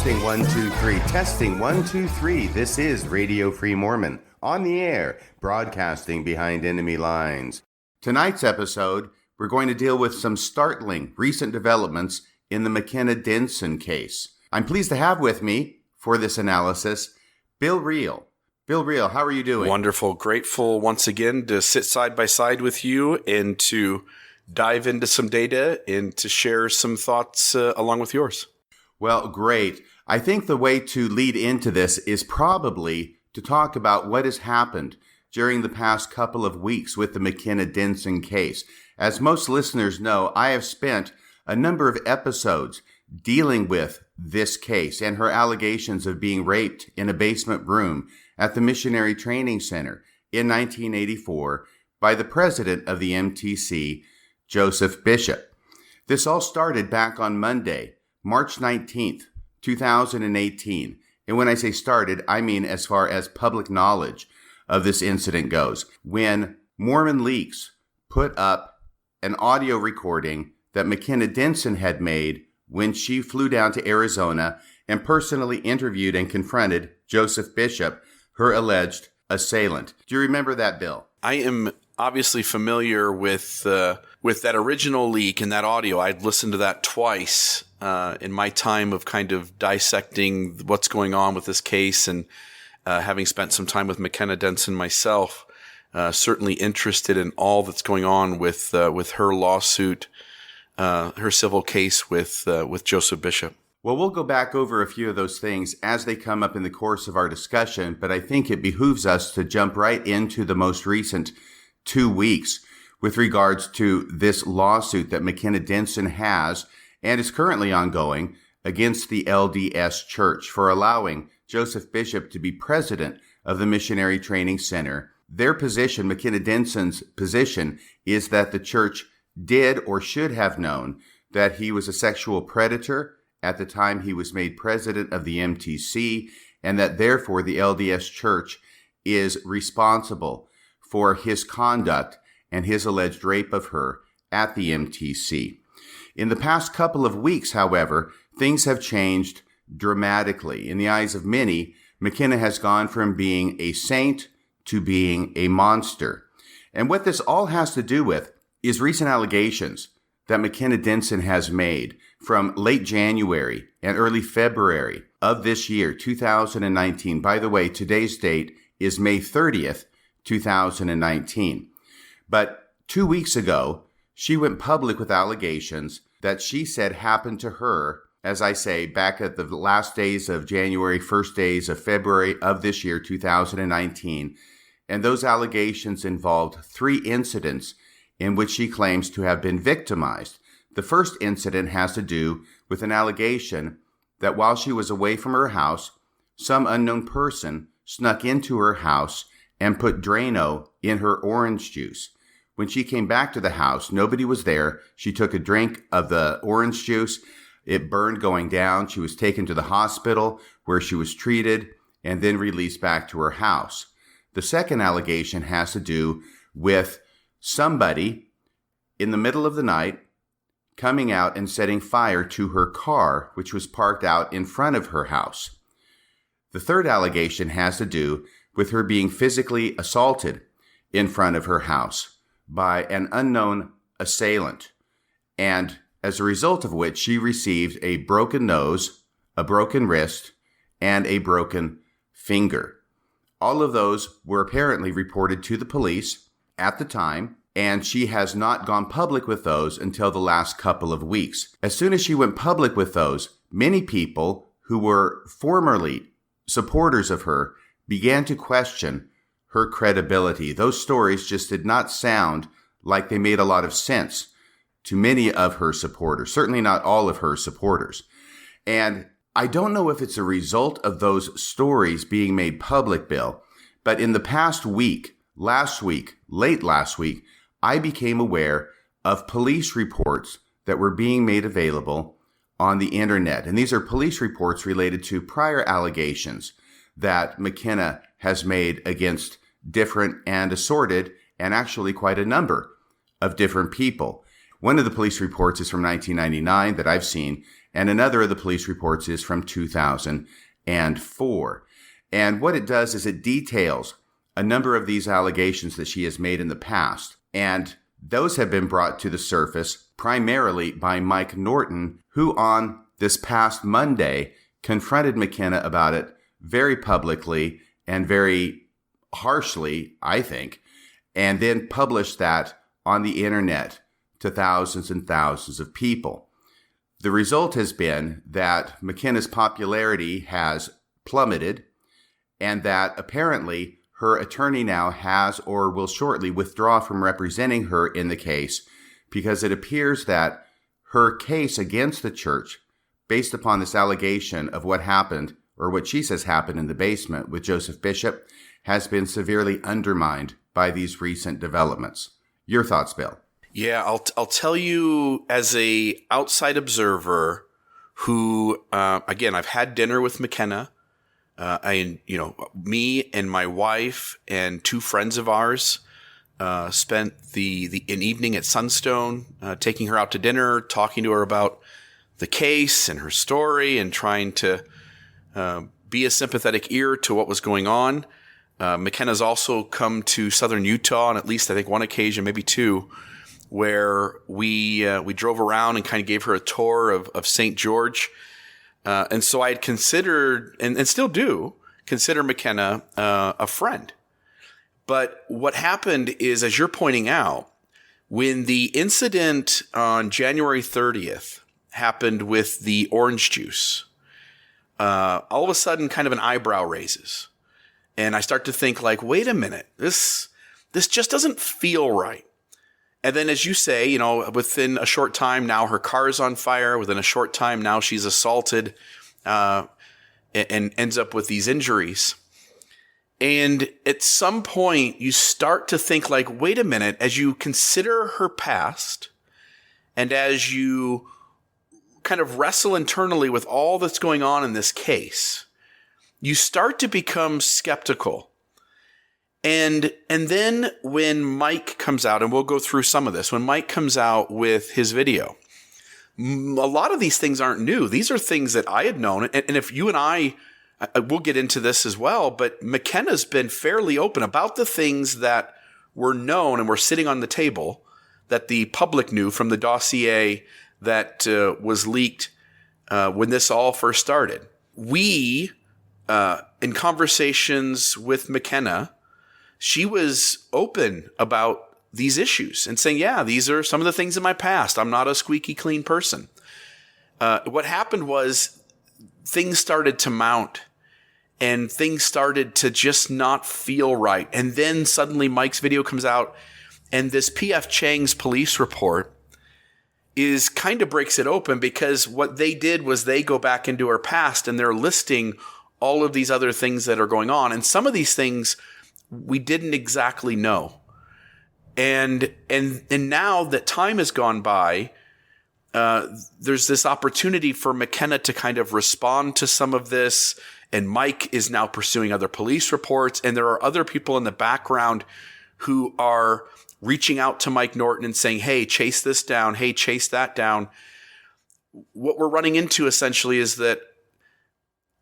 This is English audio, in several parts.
Testing 1 2 3. Testing 1 2 3. This is Radio Free Mormon on the air, broadcasting behind enemy lines. Tonight's episode, we're going to deal with some startling recent developments in the McKenna Denson case. I'm pleased to have with me for this analysis Bill Reel. Bill Reel, how are you doing? Wonderful. Grateful once again to sit side by side with you and to dive into some data and to share some thoughts along with yours. Well, great. I think the way to lead into this is probably to talk about what has happened during the past couple of weeks with the McKenna Denson case. As most listeners know, I have spent a number of episodes dealing with this case and her allegations of being raped in a basement room at the Missionary Training Center in 1984 by the president of the MTC, Joseph Bishop. This all started back on Monday, March 19th, 2018. And when I say started, I mean as far as public knowledge of this incident goes. When Mormon Leaks put up an audio recording that McKenna Denson had made when she flew down to Arizona and personally interviewed and confronted Joseph Bishop, her alleged assailant. Do you remember that, Bill? I am obviously familiar with that original leak and that audio. I'd listened to that twice in my time of kind of dissecting what's going on with this case, and having spent some time with McKenna Denson myself, certainly interested in all that's going on with her lawsuit, her civil case with Joseph Bishop. Well, we'll go back over a few of those things as they come up in the course of our discussion, but I think it behooves us to jump right into the most recent 2 weeks with regards to this lawsuit that McKenna Denson has and is currently ongoing against the LDS Church for allowing Joseph Bishop to be president of the Missionary Training Center. Their position, McKenna Denson's position, is that the church did or should have known that he was a sexual predator at the time he was made president of the MTC, and that therefore the LDS Church is responsible for his conduct and his alleged rape of her at the MTC. In the past couple of weeks, however, things have changed dramatically. In the eyes of many, McKenna has gone from being a saint to being a monster. And what this all has to do with is recent allegations that McKenna Denson has made from late January and early February of this year, 2019. By the way, today's date is May 30th, 2019. But 2 weeks ago, she went public with allegations that she said happened to her, as I say, back at the last days of January, first days of February of this year, 2019. And those allegations involved 3 incidents in which she claims to have been victimized. The first incident has to do with an allegation that while she was away from her house, some unknown person snuck into her house and put Drano in her orange juice. When she came back to the house, nobody was there. She took a drink of the orange juice. It burned going down. She was taken to the hospital where she was treated and then released back to her house. The second allegation has to do with somebody in the middle of the night coming out and setting fire to her car, which was parked out in front of her house. The third allegation has to do with her being physically assaulted in front of her house by an unknown assailant, and as a result of which she received a broken nose, a broken wrist, and a broken finger. All of those were apparently reported to the police at the time, and she has not gone public with those until the last couple of weeks. As soon as she went public with those, many people who were formerly supporters of her began to question her credibility. Those stories just did not sound like they made a lot of sense to many of her supporters, certainly not all of her supporters. And I don't know if it's a result of those stories being made public, Bill, but in the past week, late last week, I became aware of police reports that were being made available on the internet. And these are police reports related to prior allegations that McKenna has made against different and assorted, and actually quite a number of different people. One of the police reports is from 1999 that I've seen, and another of the police reports is from 2004. And what it does is it details a number of these allegations that she has made in the past. And those have been brought to the surface primarily by Mike Norton, who on this past Monday confronted McKenna about it very publicly and very harshly, I think, and then published that on the internet to thousands and thousands of people. The result has been that McKenna's popularity has plummeted, and that apparently her attorney now has or will shortly withdraw from representing her in the case, because it appears that her case against the church, based upon this allegation of what happened, or what she says happened in the basement with Joseph Bishop, has been severely undermined by these recent developments. Your thoughts, Bill? Yeah, I'll tell you, as a outside observer who, again, I've had dinner with McKenna. Me and my wife and two friends of ours spent an evening at Sunstone, taking her out to dinner, talking to her about the case and her story, and trying to be a sympathetic ear to what was going on. McKenna's also come to southern Utah on at least, I think, one occasion, maybe two, where we drove around and kind of gave her a tour of St. George. And so I had considered, and still do, consider McKenna a friend. But what happened is, as you're pointing out, when the incident on January 30th happened with the orange juice, all of a sudden kind of an eyebrow raises. And I start to think like, wait a minute, this just doesn't feel right. And then, as you say, within a short time now, her car is on fire. Within a short time now, she's assaulted and ends up with these injuries. And at some point, you start to think like, wait a minute, as you consider her past and as you kind of wrestle internally with all that's going on in this case, you start to become skeptical. And then when Mike comes out, and we'll go through some of this, when Mike comes out with his video, a lot of these things aren't new. These are things that I had known. And if you and I we'll get into this as well, but McKenna's been fairly open about the things that were known and were sitting on the table that the public knew from the dossier that was leaked when this all first started. We, in conversations with McKenna, she was open about these issues and saying, yeah, these are some of the things in my past. I'm not a squeaky clean person. What happened was things started to mount and things started to just not feel right. And then suddenly Mike's video comes out, and this P.F. Chang's police report is kind of breaks it open, because what they did was they go back into her past and they're listing all of these other things that are going on. And some of these things we didn't exactly know. And now that time has gone by, there's this opportunity for McKenna to kind of respond to some of this. And Mike is now pursuing other police reports. And there are other people in the background who are reaching out to Mike Norton and saying, hey, chase this down. Hey, chase that down. What we're running into essentially is that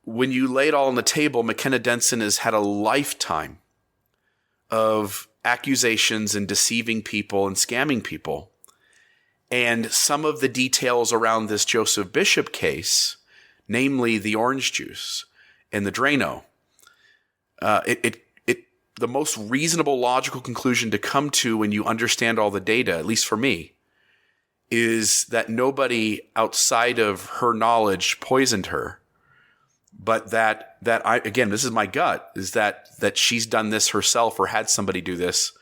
when you lay it all on the table, McKenna Denson has had a lifetime of accusations and deceiving people and scamming people. And some of the details around this Joseph Bishop case, namely the orange juice and the Drano, the most reasonable, logical conclusion to come to when you understand all the data, at least for me, is that nobody outside of her knowledge poisoned her. But that I, again, this is my gut, is that she's done this herself or had somebody do this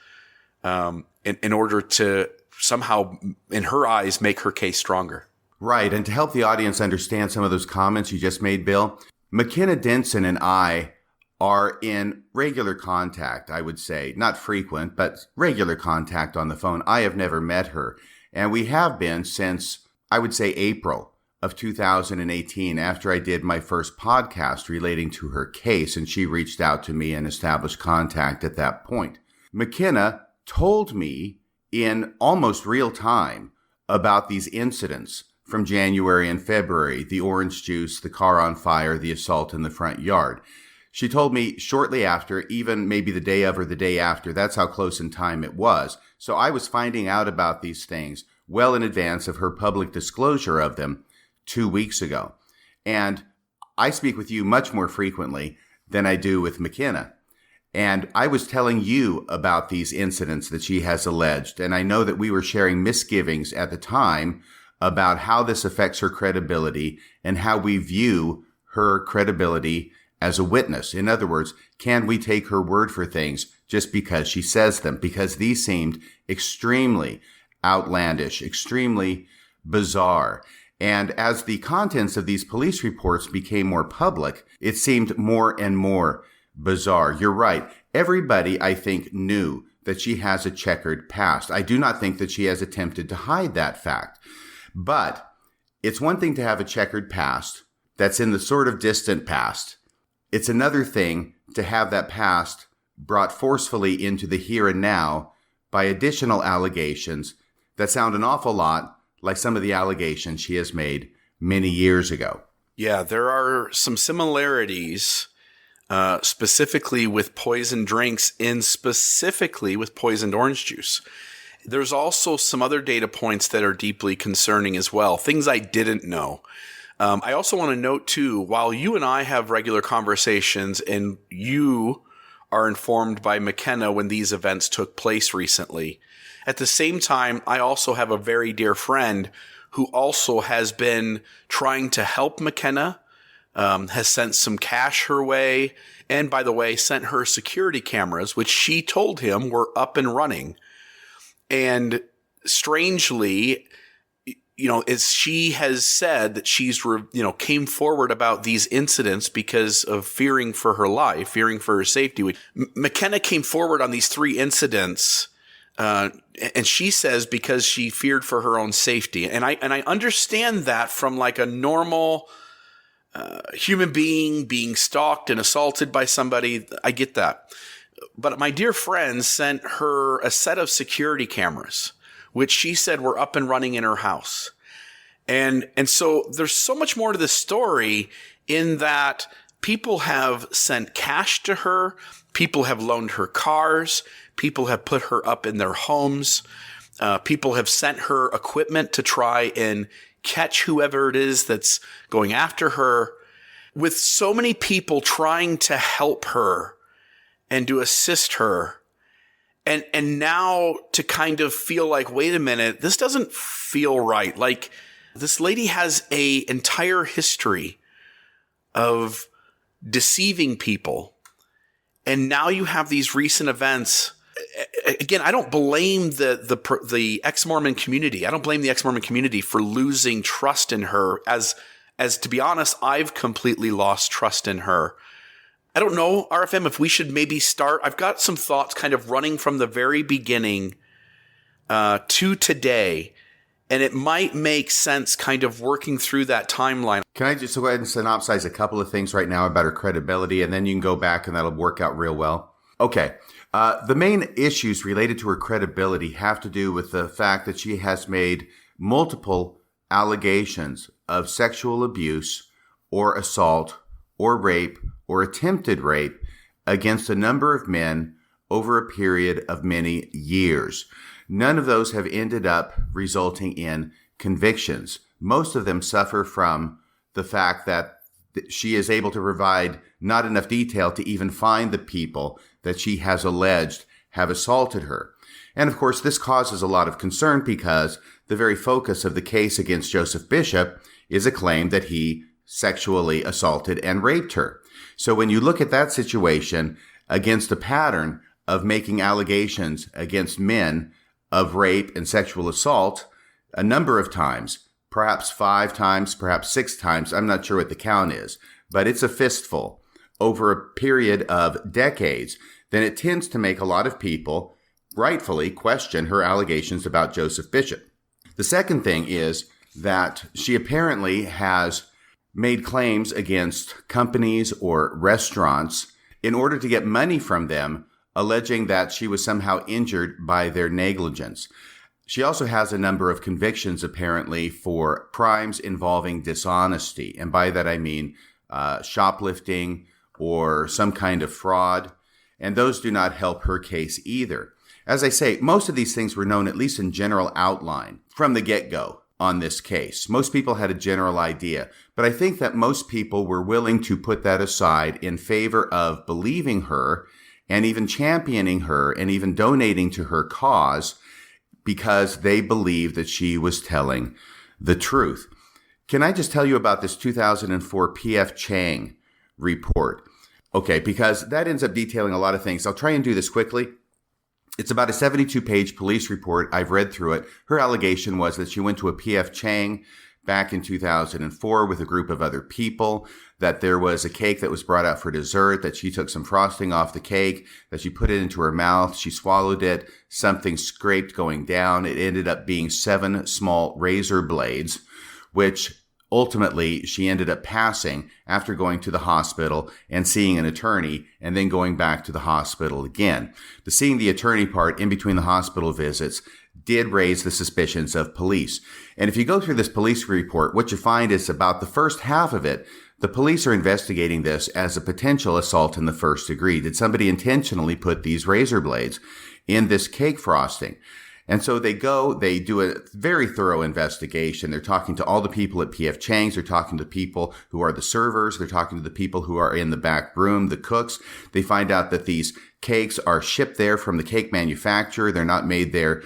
in order to somehow, in her eyes, make her case stronger. Right. And to help the audience understand some of those comments you just made, Bill, McKenna Denson and I are in regular contact, I would say. Not frequent, but regular contact on the phone. I have never met her. And we have been since, I would say, April of 2018, after I did my first podcast relating to her case, and she reached out to me and established contact at that point. McKenna told me in almost real time about these incidents from January and February, the orange juice, the car on fire, the assault in the front yard. She told me shortly after, even maybe the day of or the day after, that's how close in time it was. So I was finding out about these things well in advance of her public disclosure of them 2 weeks ago. And I speak with you much more frequently than I do with McKenna. And I was telling you about these incidents that she has alleged. And I know that we were sharing misgivings at the time about how this affects her credibility and how we view her credibility as a witness. In other words, can we take her word for things just because she says them? Because these seemed extremely outlandish, extremely bizarre. And as the contents of these police reports became more public, it seemed more and more bizarre. You're right. Everybody, I think, knew that she has a checkered past. I do not think that she has attempted to hide that fact. But it's one thing to have a checkered past that's in the sort of distant past. It's another thing to have that past brought forcefully into the here and now by additional allegations that sound an awful lot like some of the allegations she has made many years ago. Yeah, there are some similarities, specifically with poison drinks and specifically with poisoned orange juice. There's also some other data points that are deeply concerning as well, things I didn't know. I also want to note, too, while you and I have regular conversations and you are informed by McKenna when these events took place recently, at the same time, I also have a very dear friend who also has been trying to help McKenna, has sent some cash her way, and by the way, sent her security cameras, which she told him were up and running. And strangely, as she has said that she's, came forward about these incidents because of fearing for her life, fearing for her safety. McKenna came forward on these 3 incidents, and she says because she feared for her own safety. And I understand that from like a normal human being stalked and assaulted by somebody. I get that. But my dear friend sent her a set of security cameras, which she said were up and running in her house. And so there's so much more to the story in that people have sent cash to her. People have loaned her cars. People have put her up in their homes. People have sent her equipment to try and catch whoever it is that's going after her. With so many people trying to help her and to assist her. And now to kind of feel like, wait a minute, this doesn't feel right. Like this lady has an entire history of deceiving people. And now you have these recent events. Again, I don't blame the ex-Mormon community. I don't blame the ex-Mormon community for losing trust in her. As to be honest, I've completely lost trust in her. I don't know, RFM, if we should maybe start. I've got some thoughts kind of running from the very beginning to today, and it might make sense kind of working through that timeline. Can I just go ahead and synopsize a couple of things right now about her credibility, and then you can go back and that'll work out real well? Okay. The main issues related to her credibility have to do with the fact that she has made multiple allegations of sexual abuse or assault or rape or attempted rape against a number of men over a period of many years. None of those have ended up resulting in convictions. Most of them suffer from the fact that she is able to provide not enough detail to even find the people that she has alleged have assaulted her. And of course, this causes a lot of concern because the very focus of the case against Joseph Bishop is a claim that he sexually assaulted and raped her. So when you look at that situation against a pattern of making allegations against men of rape and sexual assault a number of times, perhaps 5 times, perhaps 6 times, I'm not sure what the count is, but it's a fistful over a period of decades, then it tends to make a lot of people rightfully question her allegations about Joseph Bishop. The second thing is that she apparently has made claims against companies or restaurants in order to get money from them, alleging that she was somehow injured by their negligence. She also has a number of convictions, apparently, for crimes involving dishonesty. And by that I mean shoplifting or some kind of fraud. And those do not help her case either. As I say, most of these things were known, at least in general outline, from the get-go on this case. Most people had a general idea. But I think that most people were willing to put that aside in favor of believing her and even championing her and even donating to her cause because they believed that she was telling the truth. Can I just tell you about this 2004 P.F. Chang report? Okay, because that ends up detailing a lot of things. I'll try and do this quickly. It's about a 72-page police report. I've read through it. Her allegation was that she went to a P.F. Chang back in 2004 with a group of other people, that there was a cake that was brought out for dessert, that she took some frosting off the cake, that she put it into her mouth, she swallowed it, something scraped going down. It ended up being 7 small razor blades, which ultimately she ended up passing after going to the hospital and seeing an attorney and then going back to the hospital again. The seeing the attorney part in between the hospital visits did raise the suspicions of police. And if you go through this police report, what you find is about the first half of it, the police are investigating this as a potential assault in the first degree. Did somebody intentionally put these razor blades in this cake frosting? And so they do a very thorough investigation. They're talking to all the people at P.F. Chang's. They're talking to people who are the servers. They're talking to the people who are in the back room, the cooks. They find out that these cakes are shipped there from the cake manufacturer. They're not made there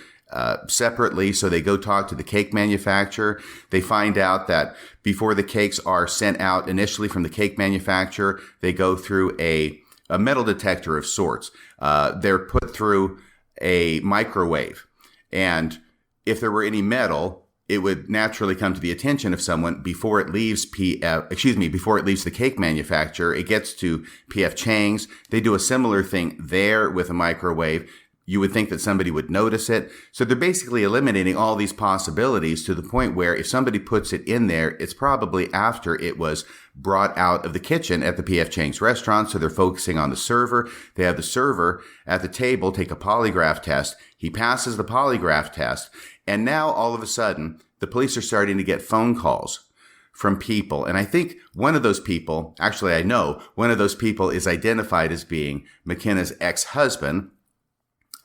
separately. So they go talk to the cake manufacturer. They find out that before the cakes are sent out initially from the cake manufacturer, they go through a metal detector of sorts. They're put through a microwave. And if there were any metal, it would naturally come to the attention of someone before it leaves before it leaves the cake manufacturer. It gets to P.F. Chang's. They do a similar thing there with a microwave. You would think that somebody would notice it. So they're basically eliminating all these possibilities to the point where if somebody puts it in there, it's probably after it was brought out of the kitchen at the P.F. Chang's restaurant. So they're focusing on the server. They have the server at the table take a polygraph test. He passes the polygraph test. And now all of a sudden, the police are starting to get phone calls from people. And I think one of those people, actually I know, one of those people is identified as being McKenna's ex-husband.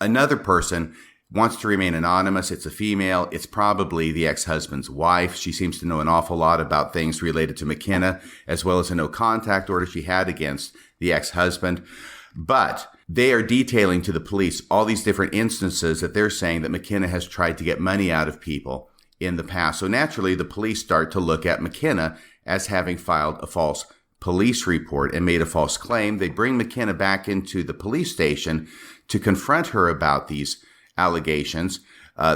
Another person wants to remain anonymous. It's a female. It's probably the ex-husband's wife. She seems to know an awful lot about things related to McKenna, as well as a no contact order she had against the ex-husband. But they are detailing to the police all these different instances that they're saying that McKenna has tried to get money out of people in the past. So naturally, the police start to look at McKenna as having filed a false police report and made a false claim. They bring McKenna back into the police station to confront her about these allegations.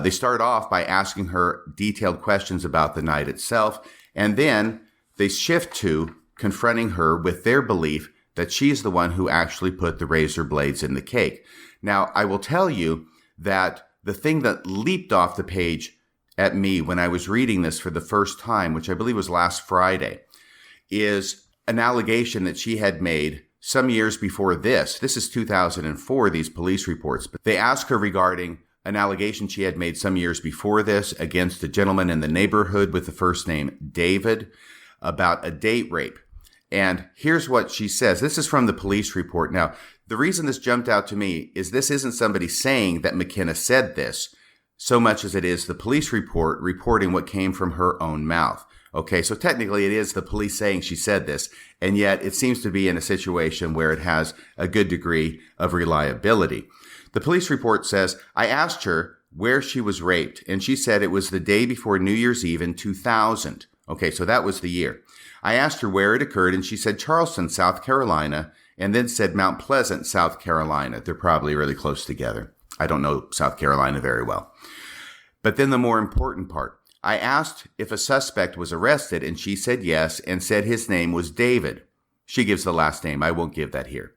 They start off by asking her detailed questions about the night itself, and then they shift to confronting her with their belief that she's the one who actually put the razor blades in the cake. Now, I will tell you that the thing that leaped off the page at me when I was reading this for the first time, which I believe was last Friday, is an allegation that she had made some years before this. This is 2004, these police reports. But they asked her regarding an allegation she had made some years before this against a gentleman in the neighborhood with the first name David about a date rape. And here's what she says. This is from the police report. Now, the reason this jumped out to me is this isn't somebody saying that McKenna said this so much as it is the police report reporting what came from her own mouth. Okay, so technically it is the police saying she said this, and yet it seems to be in a situation where it has a good degree of reliability. The police report says, I asked her where she was raped, and she said it was the day before New Year's Eve in 2000. Okay, so that was the year. I asked her where it occurred, and she said Charleston, South Carolina, and then said Mount Pleasant, South Carolina. They're probably really close together. I don't know South Carolina very well. But then the more important part. I asked if a suspect was arrested, and she said yes, and said his name was David. She gives the last name. I won't give that here.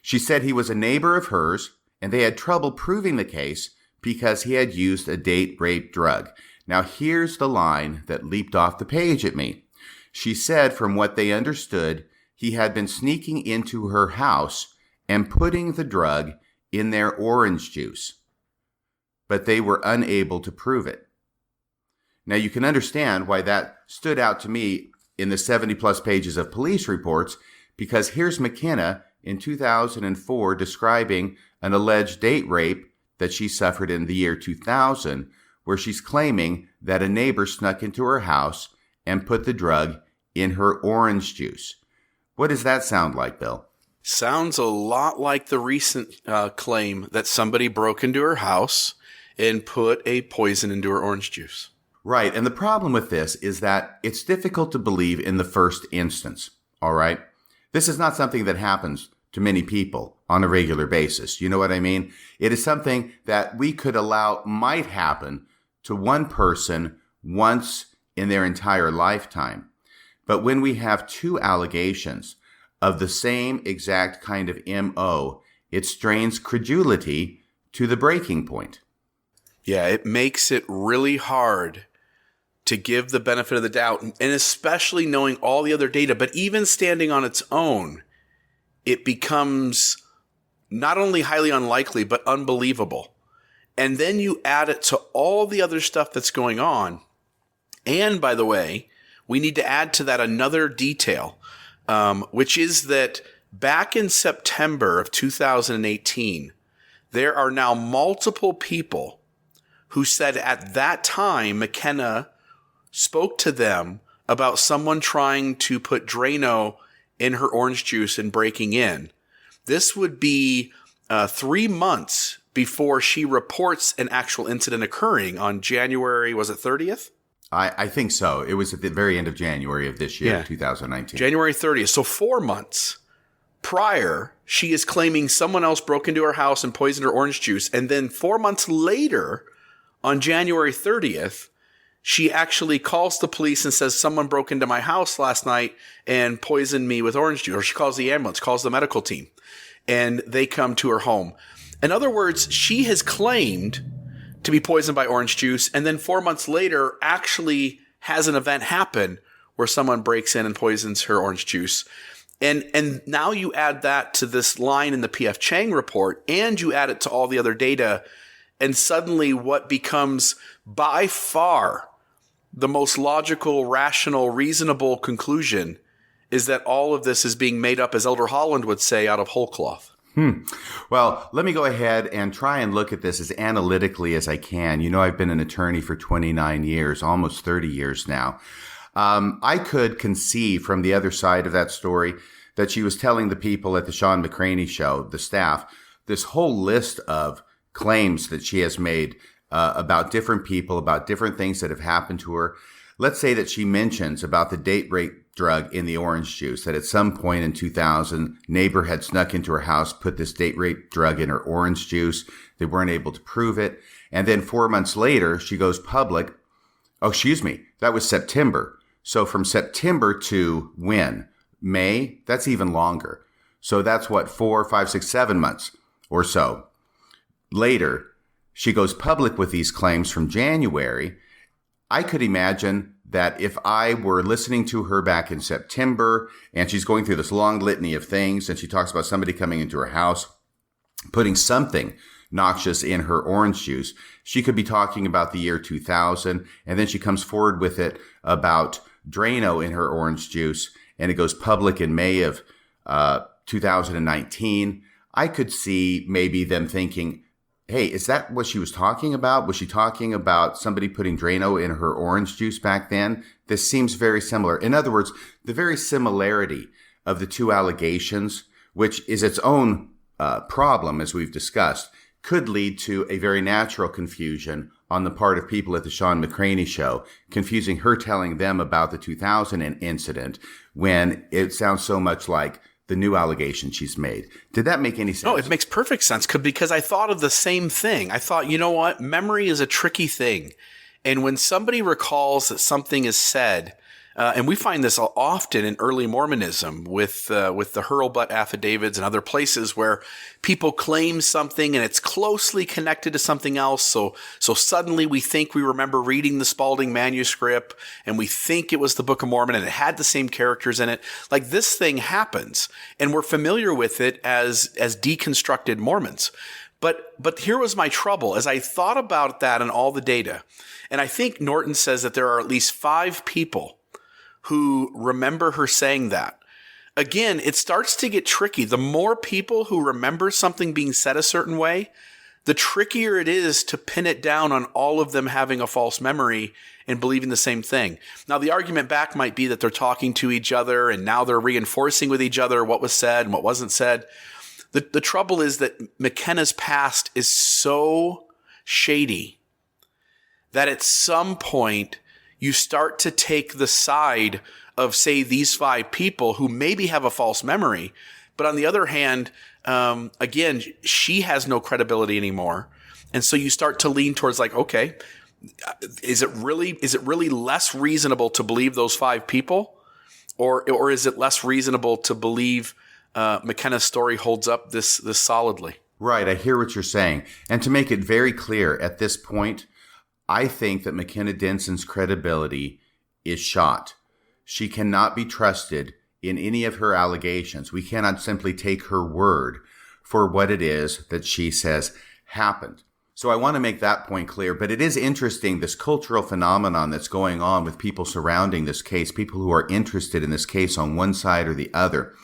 She said he was a neighbor of hers, and they had trouble proving the case because he had used a date rape drug. Now, here's the line that leaped off the page at me. She said from what they understood, he had been sneaking into her house and putting the drug in their orange juice. but they were unable to prove it. Now, you can understand why that stood out to me in the 70-plus pages of police reports, because here's McKenna in 2004 describing an alleged date rape that she suffered in the year 2000, where she's claiming that a neighbor snuck into her house and put the drug in her orange juice. What does that sound like, Bill? Sounds a lot like the recent claim that somebody broke into her house and put a poison into her orange juice. Right, and the problem with this is that it's difficult to believe in the first instance, all right? This is not something that happens to many people on a regular basis. You know what I mean? It is something that we could allow might happen to one person once in their entire lifetime. But when we have two allegations of the same exact kind of MO, it strains credulity to the breaking point. Yeah, it makes it really hard to give the benefit of the doubt, and especially knowing all the other data, but even standing on its own, it becomes not only highly unlikely, but unbelievable. And then you add it to all the other stuff that's going on. And by the way, we need to add to that another detail, which is that back in September of 2018, there are now multiple people who said at that time McKenna spoke to them about someone trying to put Drano in her orange juice and breaking in. This would be 3 months before she reports an actual incident occurring on January, was it 30th? I think so. It was at the very end of January of this year, 2019. January 30th. So 4 months prior, she is claiming someone else broke into her house and poisoned her orange juice. And then 4 months later, on January 30th, she actually calls the police and says, someone broke into my house last night and poisoned me with orange juice. Or she calls the ambulance, calls the medical team, and they come to her home. In other words, she has claimed to be poisoned by orange juice, and then 4 months later actually has an event happen where someone breaks in and poisons her orange juice. And now you add that to this line in the P.F. Chang report, and you add it to all the other data, and suddenly what becomes by far the most logical, rational, reasonable conclusion is that all of this is being made up, as Elder Holland would say, out of whole cloth. Well, let me go ahead and try and look at this as analytically as I can. You know, I've been an attorney for 29 years, almost 30 years now. I could conceive from the other side of that story that she was telling the people at the Sean McCraney show, the staff, this whole list of claims that she has made about different people, about different things that have happened to her. Let's say that she mentions about the date rape drug in the orange juice, that at some point in 2000, neighbor had snuck into her house, put this date rape drug in her orange juice. They weren't able to prove it. And then 4 months later, she goes public. Oh, excuse me. That was September. So from September to when? May? That's even longer. So that's what, 4, 5, 6, 7 months or so later. She goes public with these claims from January. I could imagine that if I were listening to her back in September and she's going through this long litany of things and she talks about somebody coming into her house, putting something noxious in her orange juice, she could be talking about the year 2000, and then she comes forward with it about Drano in her orange juice, and it goes public in May of 2019. I could see maybe them thinking, hey, is that what she was talking about? Was she talking about somebody putting Drano in her orange juice back then? This seems very similar. In other words, the very similarity of the two allegations, which is its own problem, as we've discussed, could lead to a very natural confusion on the part of people at the Sean McCraney show, confusing her telling them about the 2000 incident when it sounds so much like the new allegation she's made. Did that make any sense? No, it makes perfect sense because I thought of the same thing. I thought, you know what? Memory is a tricky thing. And when somebody recalls that something is said, and we find this often in early Mormonism with the Hurlbut affidavits and other places where people claim something and it's closely connected to something else. So suddenly we think we remember reading the Spalding manuscript and we think it was the Book of Mormon and it had the same characters in it. Like this thing happens and we're familiar with it as deconstructed Mormons. But here was my trouble as I thought about that and all the data. And I think Norton says that there are at least 5 people who remember her saying that. Again, it starts to get tricky. The more people who remember something being said a certain way, the trickier it is to pin it down on all of them having a false memory and believing the same thing. Now, the argument back might be that they're talking to each other and now they're reinforcing with each other what was said and what wasn't said. The trouble is that McKenna's past is so shady that at some point you start to take the side of, say, these 5 people who maybe have a false memory. But on the other hand, again, she has no credibility anymore. And so you start to lean towards like, okay, is it really less reasonable to believe those 5 people? Or is it less reasonable to believe McKenna's story holds up this solidly? Right. I hear what you're saying. And to make it very clear at this point, I think that McKenna Denson's credibility is shot. She cannot be trusted in any of her allegations. We cannot simply take her word for what it is that she says happened. So I want to make that point clear, but it is interesting, this cultural phenomenon that's going on with people surrounding this case, people who are interested in this case on one side or the other,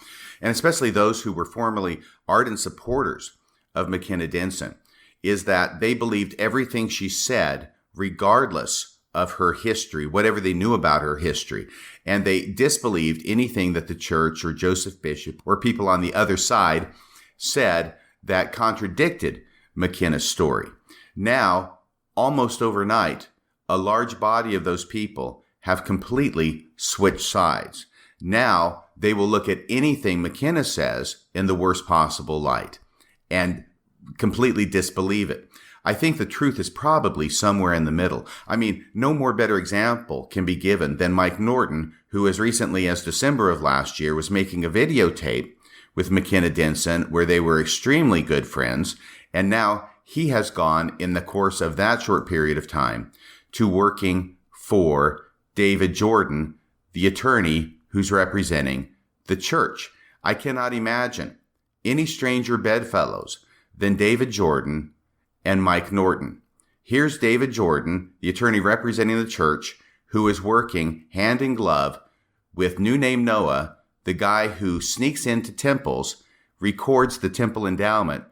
and especially those who were formerly ardent supporters of McKenna Denson, is that they believed everything she said, regardless of her history, whatever they knew about her history. And they disbelieved anything that the church or Joseph Bishop or people on the other side said that contradicted McKenna's story. Now, almost overnight, a large body of those people have completely switched sides. Now, they will look at anything McKenna says in the worst possible light and completely disbelieve it. I think the truth is probably somewhere in the middle. I mean, no more better example can be given than Mike Norton, who as recently as December of last year was making a videotape with McKenna Denson where they were extremely good friends. And now he has gone in the course of that short period of time to working for David Jordan, the attorney who's representing the church. I cannot imagine any stranger bedfellows than David Jordan and Mike Norton. Here's David Jordan, the attorney representing the church, who is working hand in glove with New Name Noah, the guy who sneaks into temples, records the temple endowment,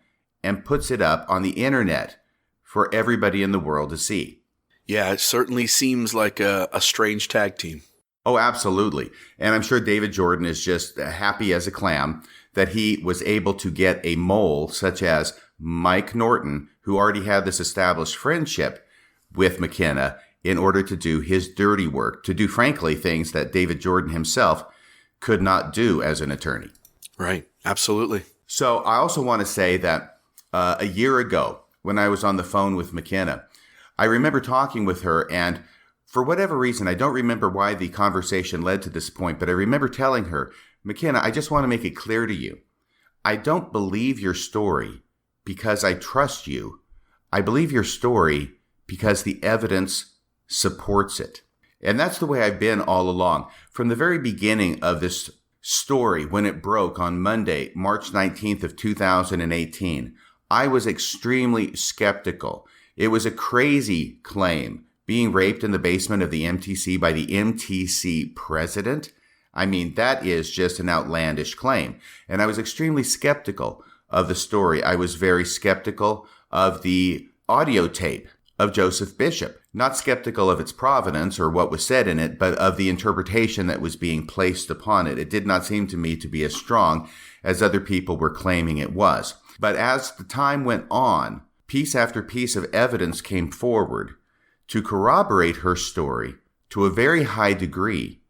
and puts it up on the internet for everybody in the world to see. Yeah, it certainly seems like a strange tag team. Oh, absolutely. And I'm sure David Jordan is just happy as a clam that he was able to get a mole such as Mike Norton, who already had this established friendship with McKenna, in order to do his dirty work, to do, frankly, things that David Jordan himself could not do as an attorney. Right. Absolutely. So I also want to say that a year ago, when I was on the phone with McKenna, I remember talking with her, and for whatever reason, I don't remember why the conversation led to this point, but I remember telling her, McKenna, I just want to make it clear to you, I don't believe your story because I trust you. I believe your story because the evidence supports it. And that's the way I've been all along. From the very beginning of this story, when it broke on Monday, March 19th of 2018, I was extremely skeptical. It was a crazy claim, being raped in the basement of the MTC by the MTC president. I mean, that is just an outlandish claim. And I was extremely skeptical of the story. I was very skeptical of the audio tape of Joseph Bishop. Not skeptical of its provenance or what was said in it, but of the interpretation that was being placed upon it. It did not seem to me to be as strong as other people were claiming it was. But as the time went on, piece after piece of evidence came forward to corroborate her story to a very high degree,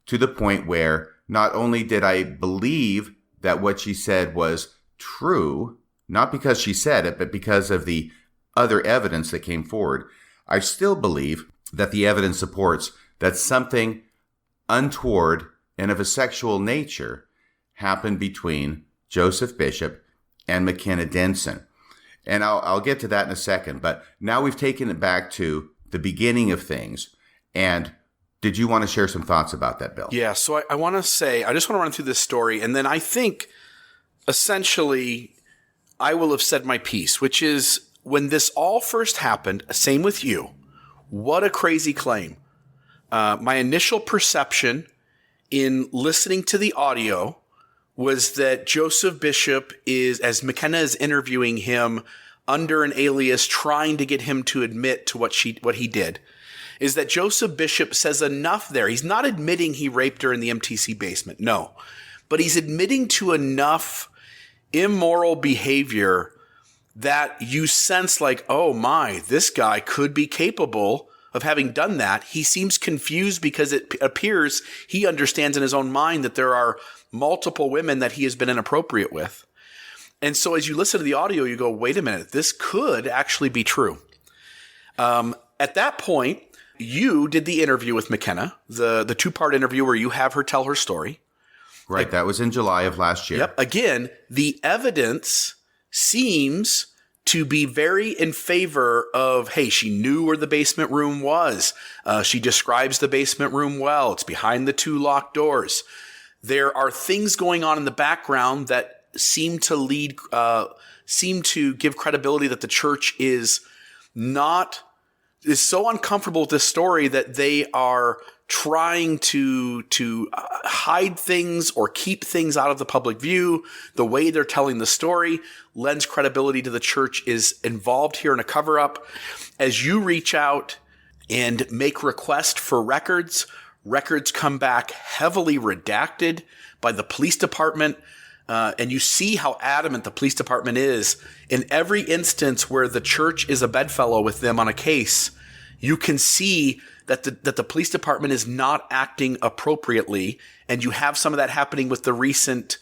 to the point where not only did I believe that what she said was true, not because she said it, but because of the other evidence that came forward, I still believe that the evidence supports that something untoward and of a sexual nature happened between Joseph Bishop and McKenna Denson. And I'll get to that in a second, but now we've taken it back to the beginning of things. And did you want to share some thoughts about that, Bill? Yeah, so I want to say, I just want to run through this story, and then I think essentially I will have said my piece, which is when this all first happened, same with you. What a crazy claim. My initial perception in listening to the audio was that Joseph Bishop is, as McKenna is interviewing him under an alias, trying to get him to admit to what he did, is that Joseph Bishop says enough there. He's not admitting he raped her in the MTC basement, no. But he's admitting to enough immoral behavior that you sense like, oh my, this guy could be capable of having done that. He seems confused because it appears he understands in his own mind that there are multiple women that he has been inappropriate with. And so as you listen to the audio, you go, wait a minute, this could actually be true. At that point, you did the interview with McKenna, the 2-part interview where you have her tell her story. Right. That was in July of last year. Yep. Again, the evidence seems to be very in favor of, hey, she knew where the basement room was. She describes the basement room well. It's behind the 2 locked doors. There are things going on in the background that seem to give credibility that the church is so uncomfortable with this story that they are trying to hide things or keep things out of the public view. The way they're telling the story lends credibility to the church is involved here in a cover-up. As you reach out and make requests for records come back heavily redacted by the police department. And you see how adamant the police department is. In every instance where the church is a bedfellow with them on a case, you can see that the police department is not acting appropriately. And you have some of that happening with the recent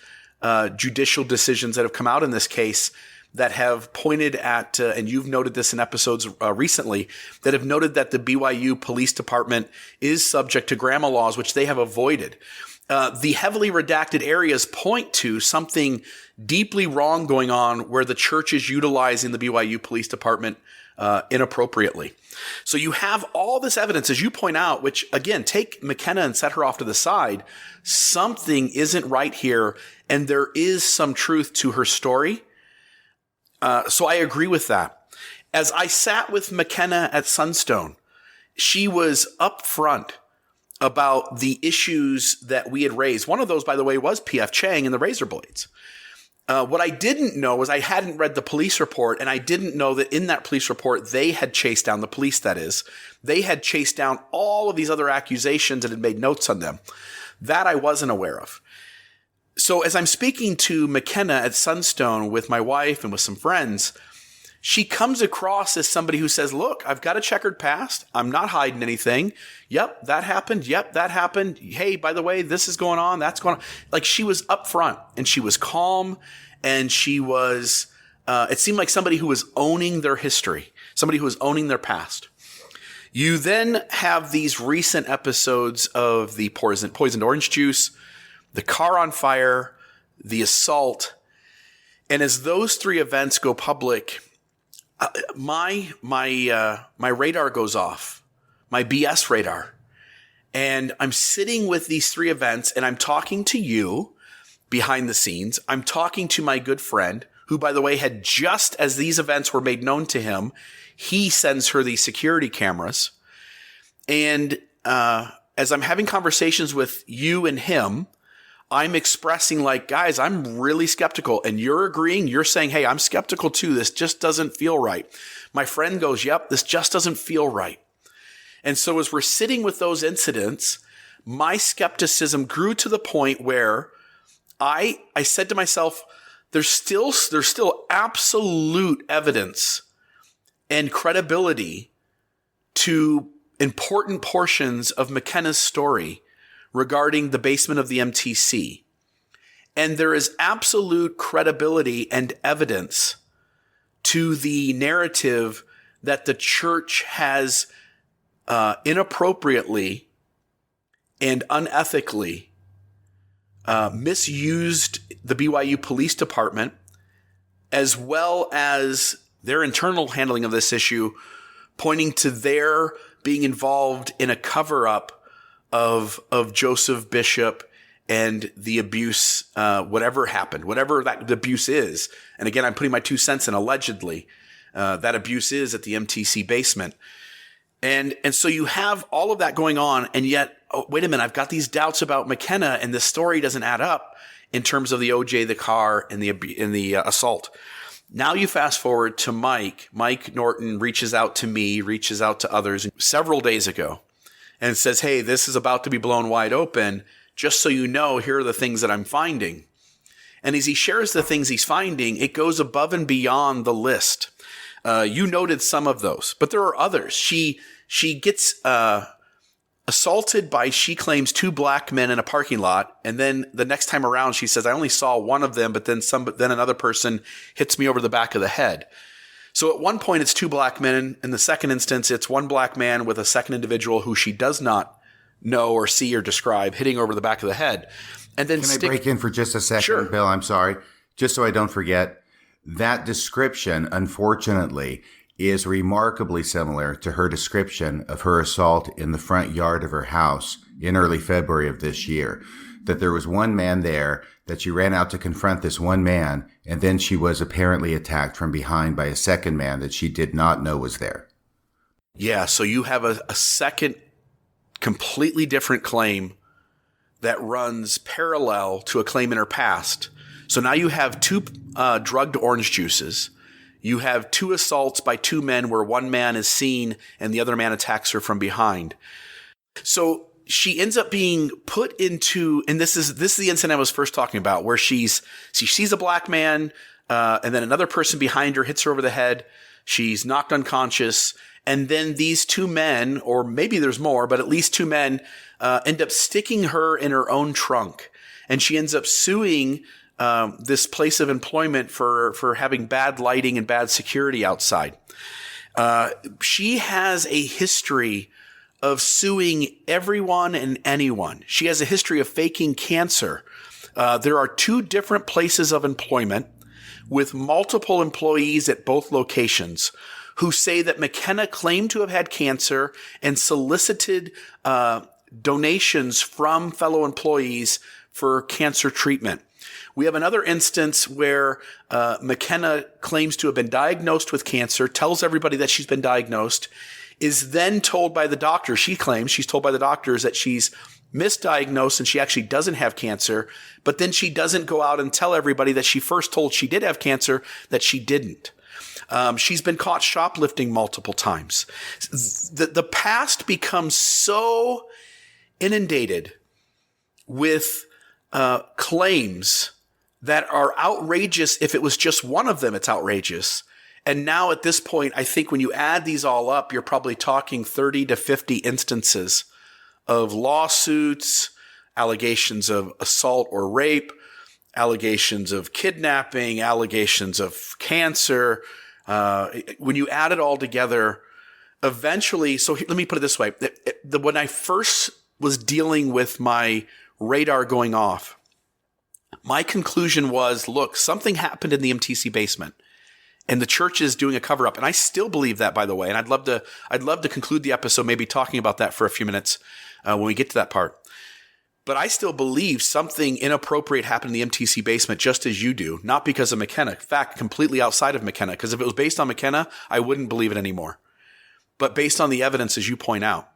judicial decisions that have come out in this case that have pointed at, and you've noted this in episodes recently, that have noted that the BYU police department is subject to grandma laws, which they have avoided. The heavily redacted areas point to something deeply wrong going on where the church is utilizing the BYU police department inappropriately. So you have all this evidence, as you point out, which, again, take McKenna and set her off to the side. Something isn't right here, and there is some truth to her story. So I agree with that. As I sat with McKenna at Sunstone, she was upfront about the issues that we had raised. One of those, by the way, was P.F. Chang and the razor blades. What I didn't know was I hadn't read the police report, and I didn't know that in that police report, they had chased down the police, that is. They had chased down all of these other accusations and had made notes on them. That I wasn't aware of. So as I'm speaking to McKenna at Sunstone with my wife and with some friends, she comes across as somebody who says, look, I've got a checkered past. I'm not hiding anything. Yep, that happened. Yep, that happened. Hey, by the way, this is going on. That's going on. Like, she was upfront and she was calm, and she was, it seemed like somebody who was owning their history, somebody who was owning their past. You then have these recent episodes of the poisoned orange juice, the car on fire, the assault. And as those 3 events go public, my radar goes off, my BS radar. And I'm sitting with these 3 events, and I'm talking to you behind the scenes. I'm talking to my good friend, who, by the way, had just as these events were made known to him, he sends her these security cameras. And as I'm having conversations with you and him, I'm expressing like, guys, I'm really skeptical. And you're agreeing. You're saying, hey, I'm skeptical too. This just doesn't feel right. My friend goes, yep, this just doesn't feel right. And so as we're sitting with those incidents, my skepticism grew to the point where I said to myself, there's still absolute evidence and credibility to important portions of McKenna's story regarding the basement of the MTC. And there is absolute credibility and evidence to the narrative that the church has inappropriately and unethically misused the BYU Police Department, as well as their internal handling of this issue, pointing to their being involved in a cover-up of Joseph Bishop and the abuse, whatever happened, whatever that abuse is. And again, I'm putting my 2 cents in, allegedly, that abuse is at the MTC basement. And so you have all of that going on, and yet, oh, wait a minute, I've got these doubts about McKenna, and this story doesn't add up in terms of the OJ, the car, and the assault. Now you fast forward to Mike. Mike Norton reaches out to me, reaches out to others several days ago, and says, hey, this is about to be blown wide open. Just so you know, here are the things that I'm finding. And as he shares the things he's finding, it goes above and beyond the list. You noted some of those, but there are others. She gets assaulted by, she claims, 2 black men in a parking lot. And then the next time around, she says, I only saw one of them, but then another person hits me over the back of the head. So at one point, it's 2 black men. In the second instance, it's 1 black man with a second individual who she does not know or see or describe hitting over the back of the head. And then Can I break in for just a second, Sure. Bill? I'm sorry. Just so I don't forget. That description, unfortunately, is remarkably similar to her description of her assault in the front yard of her house in early February of this year. That there was one man there, that she ran out to confront this one man, and then she was apparently attacked from behind by a second man that she did not know was there. Yeah, so you have a second completely different claim that runs parallel to a claim in her past. So now you have 2 drugged orange juices. You have 2 assaults by 2 men where one man is seen and the other man attacks her from behind. So she ends up being put into, and this is the incident I was first talking about, where she sees a black man, and then another person behind her hits her over the head. She's knocked unconscious. And then these 2 men, or maybe there's more, but at least 2 men, end up sticking her in her own trunk. And she ends up suing this place of employment for having bad lighting and bad security outside. She has a history of suing everyone and anyone. She has a history of faking cancer. There are 2 different places of employment with multiple employees at both locations who say that McKenna claimed to have had cancer and solicited donations from fellow employees for cancer treatment. We have another instance where McKenna claims to have been diagnosed with cancer, tells everybody that she's been diagnosed, is then told by the doctor, she claims she's told by the doctors that she's misdiagnosed and she actually doesn't have cancer, but then she doesn't go out and tell everybody that she first told she did have cancer, that she didn't. She's been caught shoplifting multiple times. The past becomes so inundated with claims that are outrageous. If it was just one of them, it's outrageous. And now at this point, I think when you add these all up, you're probably talking 30 to 50 instances of lawsuits, allegations of assault or rape, allegations of kidnapping, allegations of cancer. When you add it all together, eventually, so let me put it this way. When I first was dealing with my radar going off, my conclusion was, look, something happened in the MTC basement and the church is doing a cover up. And I still believe that, by the way. And I'd love to conclude the episode maybe talking about that for a few minutes when we get to that part. But I still believe something inappropriate happened in the MTC basement, just as you do, not because of McKenna. In fact, completely outside of McKenna, because if it was based on McKenna, I wouldn't believe it anymore. But based on the evidence, as you point out,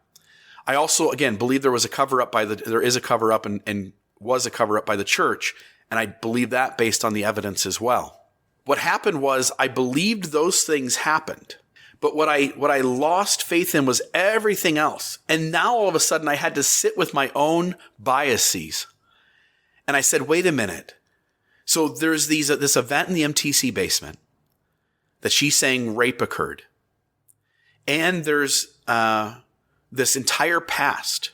I also, again, believe there is a cover up and was a cover up by the church. And I believe that based on the evidence as well. What happened was I believed those things happened. But what I lost faith in was everything else. And now all of a sudden I had to sit with my own biases. And I said, wait a minute. So there's this event in the MTC basement that she's saying rape occurred. And there's this entire past,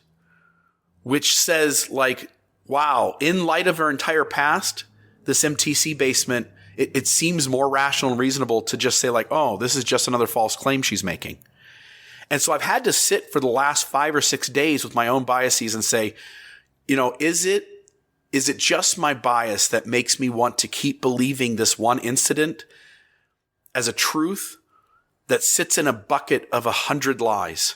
which says, like, wow, in light of her entire past, this MTC basement, it seems more rational and reasonable to just say, like, oh, this is just another false claim she's making. And so I've had to sit for the last 5 or 6 days with my own biases and say, you know, is it just my bias that makes me want to keep believing this one incident as a truth that sits in a bucket of 100 lies?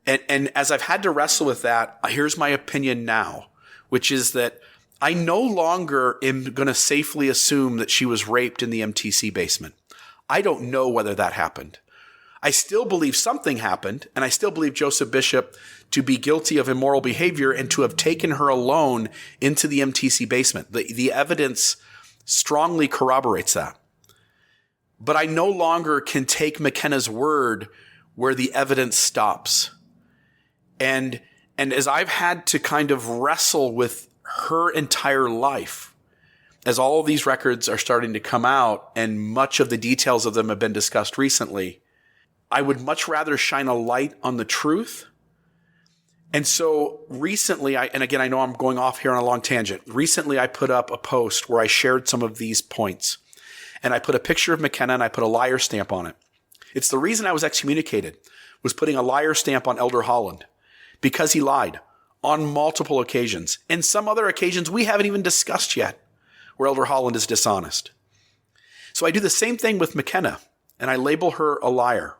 And as I've had to wrestle with that, here's my opinion now. which is that I no longer am going to safely assume that she was raped in the MTC basement. I don't know whether that happened. I still believe something happened, and I still believe Joseph Bishop to be guilty of immoral behavior and to have taken her alone into the MTC basement. The evidence strongly corroborates that. But I no longer can take McKenna's word where the evidence stops. And as I've had to kind of wrestle with her entire life, as all of these records are starting to come out and much of the details of them have been discussed recently, I would much rather shine a light on the truth. And so recently, and again, I know I'm going off here on a long tangent. Recently, I put up a post where I shared some of these points. And I put a picture of McKenna and I put a liar stamp on it. It's the reason I was excommunicated, was putting a liar stamp on Elder Holland, because he lied on multiple occasions. And some other occasions we haven't even discussed yet, where Elder Holland is dishonest. So I do the same thing with McKenna, and I label her a liar.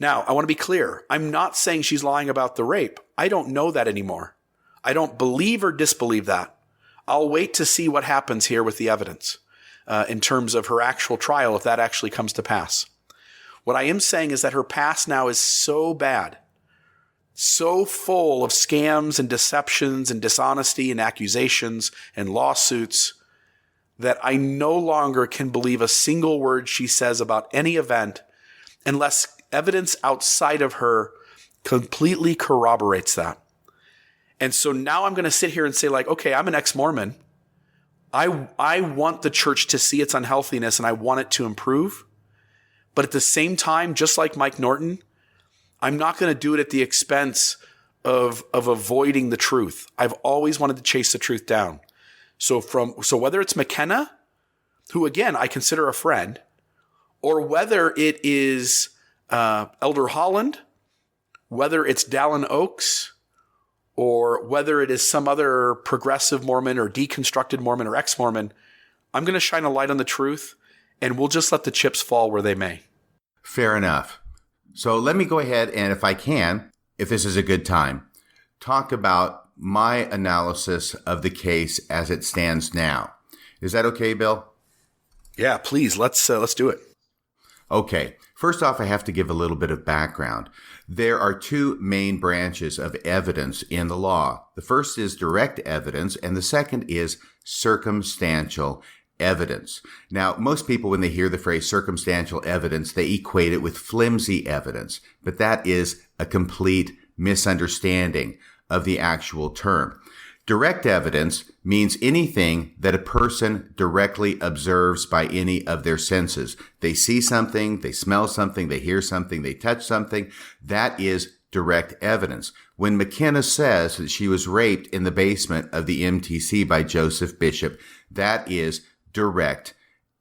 Now, I want to be clear. I'm not saying she's lying about the rape. I don't know that anymore. I don't believe or disbelieve that. I'll wait to see what happens here with the evidence in terms of her actual trial, if that actually comes to pass. What I am saying is that her past now is so bad, so full of scams and deceptions and dishonesty and accusations and lawsuits, that I no longer can believe a single word she says about any event unless evidence outside of her completely corroborates that. And so now I'm going to sit here and say, like, okay, I'm an ex-Mormon. I want the church to see its unhealthiness and I want it to improve. But at the same time, just like Mike Norton, I'm not going to do it at the expense of avoiding the truth. I've always wanted to chase the truth down. So whether it's McKenna, who again I consider a friend, or whether it is Elder Holland, whether it's Dallin Oaks, or whether it is some other progressive Mormon or deconstructed Mormon or ex-Mormon, I'm going to shine a light on the truth, and we'll just let the chips fall where they may. Fair enough. So let me go ahead and, if I can, if this is a good time, talk about my analysis of the case as it stands now. Is that okay, Bill? Yeah, please. Let's do it. Okay. First off, I have to give a little bit of background. There are two main branches of evidence in the law. The first is direct evidence, and the second is circumstantial evidence. Now, most people, when they hear the phrase circumstantial evidence, they equate it with flimsy evidence, but that is a complete misunderstanding of the actual term. Direct evidence means anything that a person directly observes by any of their senses. They see something, they smell something, they hear something, they touch something. That is direct evidence. When McKenna says that she was raped in the basement of the MTC by Joseph Bishop, that is direct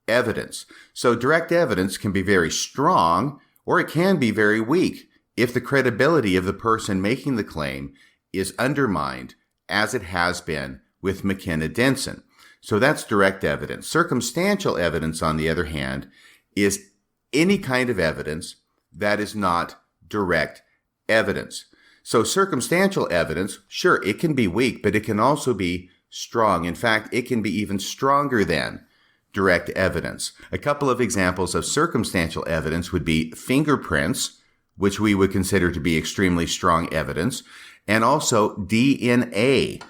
evidence. So direct evidence can be very strong or it can be very weak if the credibility of the person making the claim is undermined, as it has been with McKenna Denson. So that's direct evidence. Circumstantial evidence, on the other hand, is any kind of evidence that is not direct evidence. So circumstantial evidence, sure, it can be weak, but it can also be strong. In fact, it can be even stronger than direct evidence. A couple of examples of circumstantial evidence would be fingerprints, which we would consider to be extremely strong evidence, and also DNA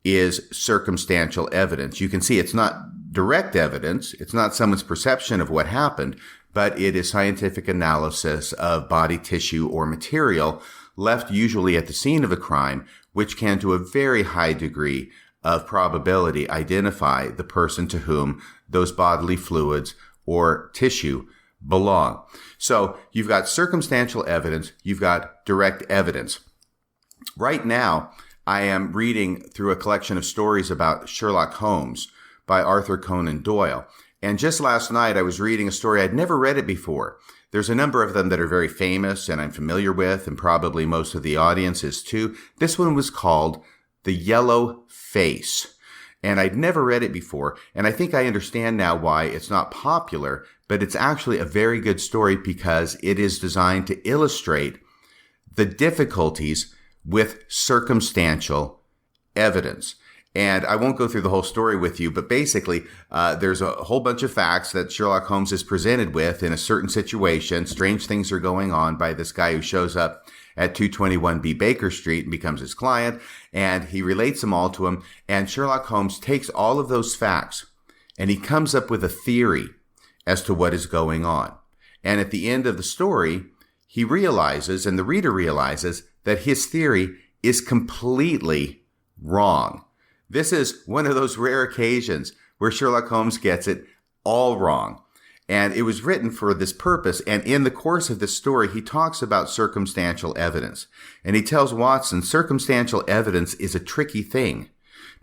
is circumstantial evidence. You can see it's not direct evidence. It's not someone's perception of what happened, but it is scientific analysis of body tissue or material left usually at the scene of a crime, which can, to a very high degree of probability, identify the person to whom those bodily fluids or tissue belong. So you've got circumstantial evidence, you've got direct evidence. Right now, I am reading through a collection of stories about Sherlock Holmes by Arthur Conan Doyle. And just last night, I was reading a story. I'd never read it before. There's a number of them that are very famous and I'm familiar with, and probably most of the audience is too. This one was called The Yellow Face. And I'd never read it before. And I think I understand now why it's not popular, but it's actually a very good story because it is designed to illustrate the difficulties with circumstantial evidence. And I won't go through the whole story with you, but basically, there's a whole bunch of facts that Sherlock Holmes is presented with in a certain situation. Strange things are going on by this guy who shows up at 221B Baker Street and becomes his client, and he relates them all to him. And Sherlock Holmes takes all of those facts and he comes up with a theory as to what is going on. And at the end of the story, he realizes, and the reader realizes, that his theory is completely wrong. This is one of those rare occasions where Sherlock Holmes gets it all wrong. And it was written for this purpose. And in the course of this story, he talks about circumstantial evidence. And he tells Watson circumstantial evidence is a tricky thing,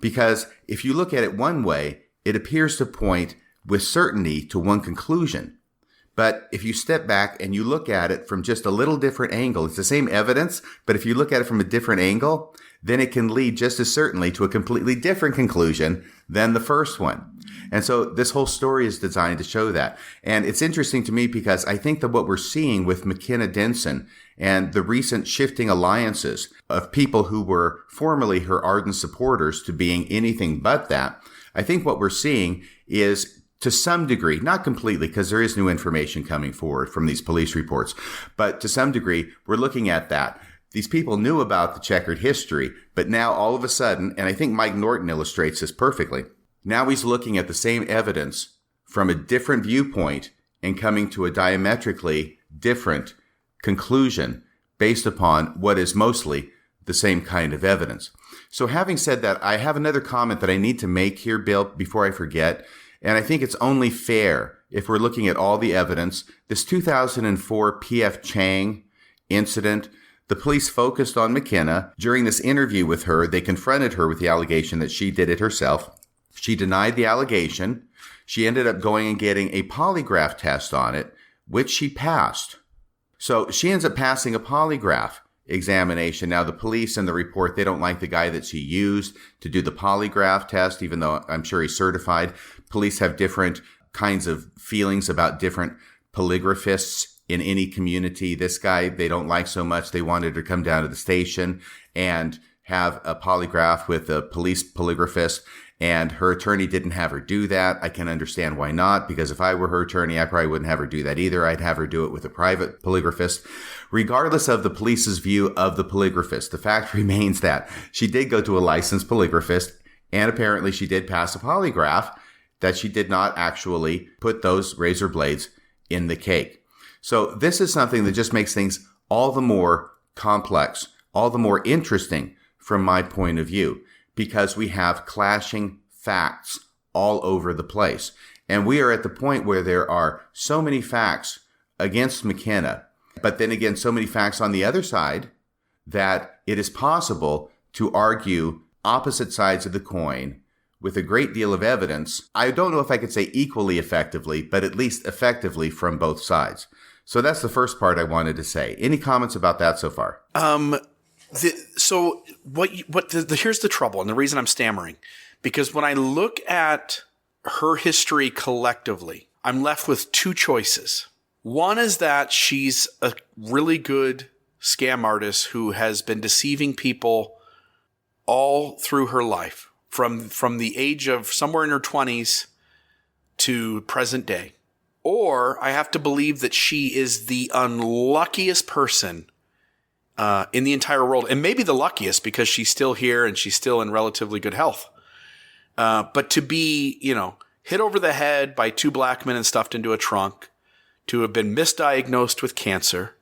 because if you look at it one way, it appears to point with certainty to one conclusion. But if you step back and you look at it from just a little different angle, it's the same evidence, but if you look at it from a different angle, then it can lead just as certainly to a completely different conclusion than the first one. And so this whole story is designed to show that. And it's interesting to me because I think that what we're seeing with McKenna Denson and the recent shifting alliances of people who were formerly her ardent supporters to being anything but that, I think what we're seeing is, to some degree, not completely, because there is new information coming forward from these police reports, but to some degree, we're looking at that. These people knew about the checkered history, but now all of a sudden, and I think Mike Norton illustrates this perfectly, now he's looking at the same evidence from a different viewpoint and coming to a diametrically different conclusion based upon what is mostly the same kind of evidence. So having said that, I have another comment that I need to make here, Bill, before I forget. And I think it's only fair, if we're looking at all the evidence, this 2004 P.F. Chang incident, the police focused on McKenna. During this interview with her, they confronted her with the allegation that she did it herself. She denied the allegation. She ended up going and getting a polygraph test on it, which she passed. So she ends up passing a polygraph examination. Now, the police in the report, they don't like the guy that she used to do the polygraph test, even though I'm sure he's certified. Police have different kinds of feelings about different polygraphists in any community. This guy, they don't like so much. They wanted to come down to the station and have a polygraph with a police polygraphist, and her attorney didn't have her do that. I can understand why not, because if I were her attorney, I probably wouldn't have her do that either. I'd have her do it with a private polygraphist. Regardless of the police's view of the polygraphist, the fact remains that she did go to a licensed polygraphist, and apparently she did pass a polygraph, that she did not actually put those razor blades in the cake. So this is something that just makes things all the more complex, all the more interesting from my point of view, because we have clashing facts all over the place. And we are at the point where there are so many facts against McKenna, but then again, so many facts on the other side that it is possible to argue opposite sides of the coin with a great deal of evidence. I don't know if I could say equally effectively, but at least effectively from both sides. So that's the first part I wanted to say. Any comments about that so far? Here's the trouble, and the reason I'm stammering, because when I look at her history collectively, I'm left with two choices. One is that she's a really good scam artist who has been deceiving people all through her life, from the age of somewhere in her 20s to present day. Or I have to believe that she is the unluckiest person in the entire world, and maybe the luckiest because she's still here and she's still in relatively good health. But to be, hit over the head by two black men and stuffed into a trunk, to have been misdiagnosed with cancer,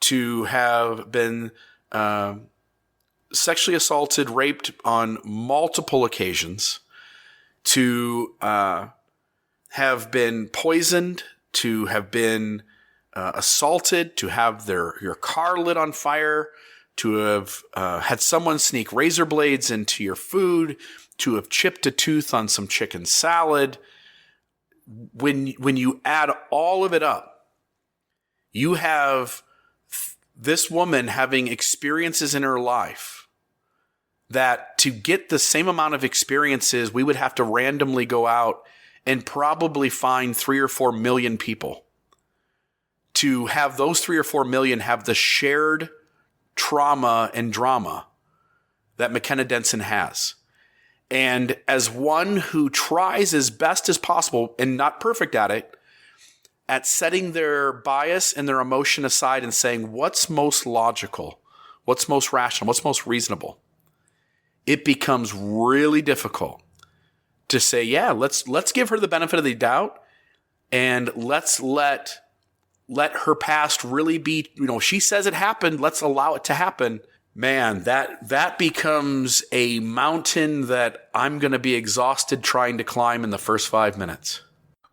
to have been sexually assaulted, raped on multiple occasions, to have been poisoned, to have been assaulted, to have your car lit on fire, to have had someone sneak razor blades into your food, to have chipped a tooth on some chicken salad. When you add all of it up, you have this woman having experiences in her life that, to get the same amount of experiences, we would have to randomly go out and probably find 3 or 4 million people to have those 3 or 4 million have the shared trauma and drama that McKenna Denson has. And as one who tries as best as possible, and not perfect at it, at setting their bias and their emotion aside and saying, what's most logical? What's most rational? What's most reasonable? It becomes really difficult to say, yeah, let's give her the benefit of the doubt, and let's let her past really be, she says it happened, let's allow it to happen. Man, that becomes a mountain that I'm going to be exhausted trying to climb in the first 5 minutes.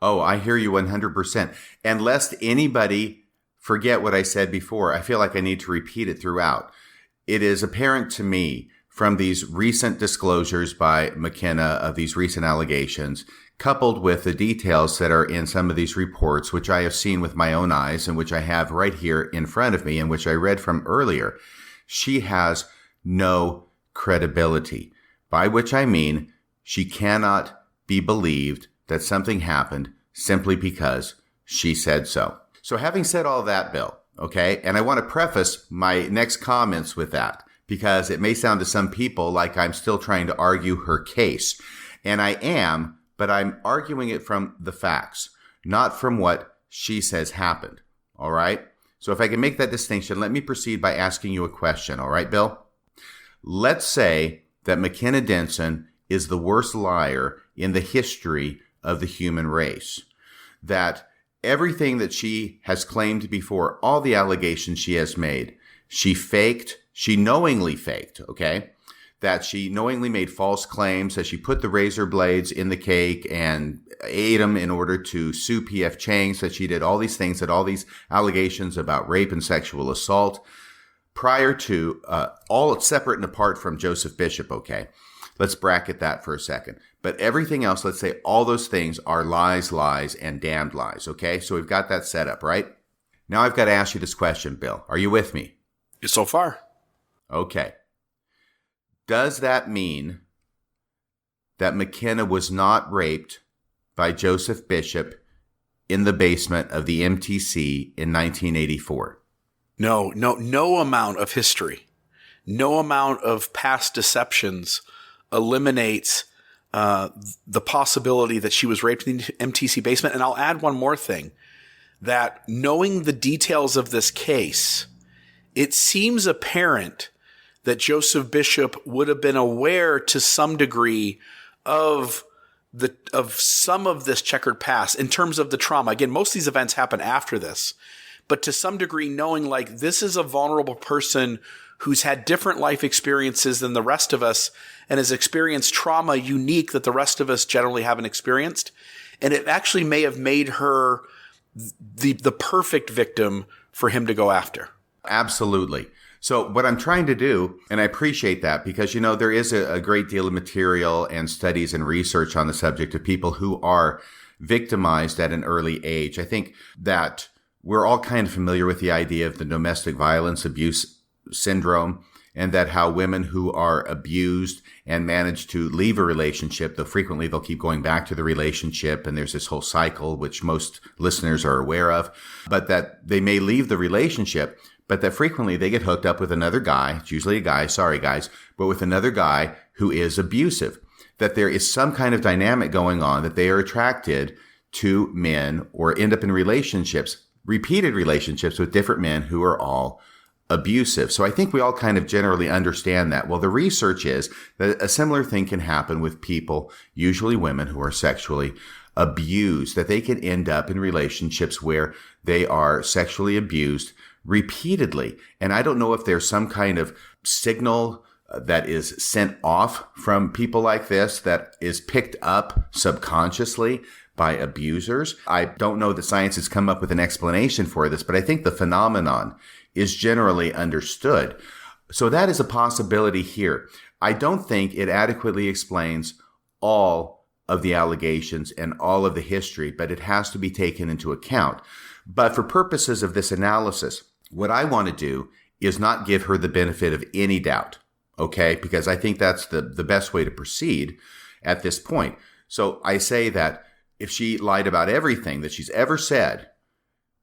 Oh, I hear you 100%. And lest anybody forget what I said before, I feel like I need to repeat it throughout. It is apparent to me from these recent disclosures by McKenna of these recent allegations, coupled with the details that are in some of these reports, which I have seen with my own eyes and which I have right here in front of me and which I read from earlier, she has no credibility, by which I mean she cannot be believed that something happened simply because she said so. So having said all that, Bill, okay, and I want to preface my next comments with that because it may sound to some people like I'm still trying to argue her case. And I am, but I'm arguing it from the facts, not from what she says happened, all right? So if I can make that distinction, let me proceed by asking you a question, all right, Bill? Let's say that McKenna Denson is the worst liar in the history of the human race, that everything that she has claimed before, all the allegations she has made, she knowingly faked, okay? That she knowingly made false claims, that she put the razor blades in the cake and ate them in order to sue P.F. Chang's, that she did all these things, that all these allegations about rape and sexual assault prior to, all separate and apart from Joseph Bishop, okay? Let's bracket that for a second. But everything else, let's say all those things are lies, and damned lies, okay? So we've got that set up, right? Now I've got to ask you this question, Bill. Are you with me? So far. Okay. Does that mean that McKenna was not raped by Joseph Bishop in the basement of the MTC in 1984? No amount of history, no amount of past deceptions eliminates the possibility that she was raped in the MTC basement. And I'll add one more thing, that knowing the details of this case, it seems apparent that Joseph Bishop would have been aware to some degree of some of this checkered past in terms of the trauma. Again, most of these events happen after this, but to some degree knowing like this is a vulnerable person who's had different life experiences than the rest of us and has experienced trauma unique that the rest of us generally haven't experienced. And it actually may have made her the perfect victim for him to go after. Absolutely. So what I'm trying to do, and I appreciate that because, there is a great deal of material and studies and research on the subject of people who are victimized at an early age. I think that we're all kind of familiar with the idea of the domestic violence abuse syndrome, and that how women who are abused and manage to leave a relationship, though frequently they'll keep going back to the relationship, and there's this whole cycle, which most listeners are aware of, but that they may leave the relationship, but that frequently they get hooked up with another guy, it's usually a guy, sorry guys, but with another guy who is abusive, that there is some kind of dynamic going on, that they are attracted to men or end up in relationships, repeated relationships with different men who are all abusive. So I think we all kind of generally understand that. Well, the research is that a similar thing can happen with people, usually women who are sexually abused, that they can end up in relationships where they are sexually abused repeatedly. And I don't know if there's some kind of signal that is sent off from people like this that is picked up subconsciously by abusers. I don't know that science has come up with an explanation for this, but I think the phenomenon is generally understood. So that is a possibility here. I don't think it adequately explains all of the allegations and all of the history, but it has to be taken into account. But for purposes of this analysis, what I want to do is not give her the benefit of any doubt, okay? Because I think that's the best way to proceed at this point. So I say that if she lied about everything that she's ever said,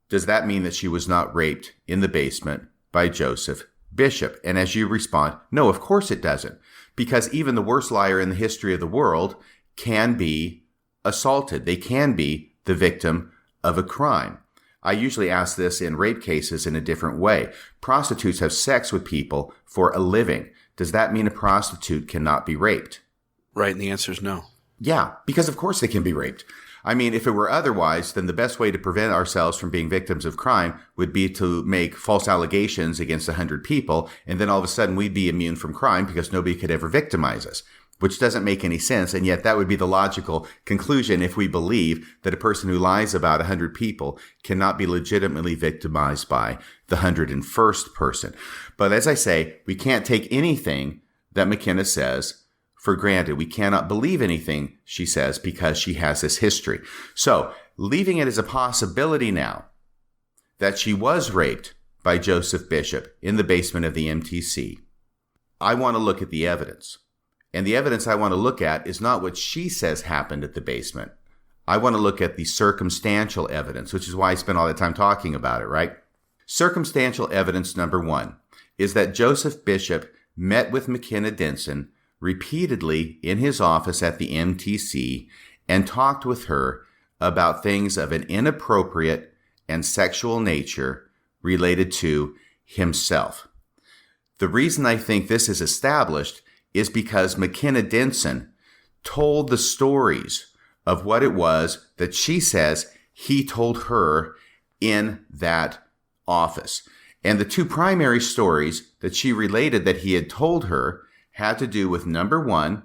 does that mean that she was not raped in the basement by Joseph Bishop. And as you respond, no, of course it doesn't. Because even the worst liar in the history of the world can be assaulted. They can be the victim of a crime. I usually ask this in rape cases in a different way. Prostitutes have sex with people for a living. Does that mean a prostitute cannot be raped? Right, and the answer is no. Yeah, because of course they can be raped. I mean, if it were otherwise, then the best way to prevent ourselves from being victims of crime would be to make false allegations against 100 people, and then all of a sudden we'd be immune from crime because nobody could ever victimize us, which doesn't make any sense. And yet that would be the logical conclusion if we believe that a person who lies about 100 people cannot be legitimately victimized by the 101st person. But as I say, we can't take anything that McKenna says for granted. We cannot believe anything she says because she has this history. So, leaving it as a possibility now that she was raped by Joseph Bishop in the basement of the MTC, I want to look at the evidence. And the evidence I want to look at is not what she says happened at the basement. I want to look at the circumstantial evidence, which is why I spent all that time talking about it, right? Circumstantial evidence number one is that Joseph Bishop met with McKenna Denson repeatedly in his office at the MTC and talked with her about things of an inappropriate and sexual nature related to himself. The reason I think this is established is because McKenna Denson told the stories of what it was that she says he told her in that office. And the two primary stories that she related that he had told her had to do with, number one,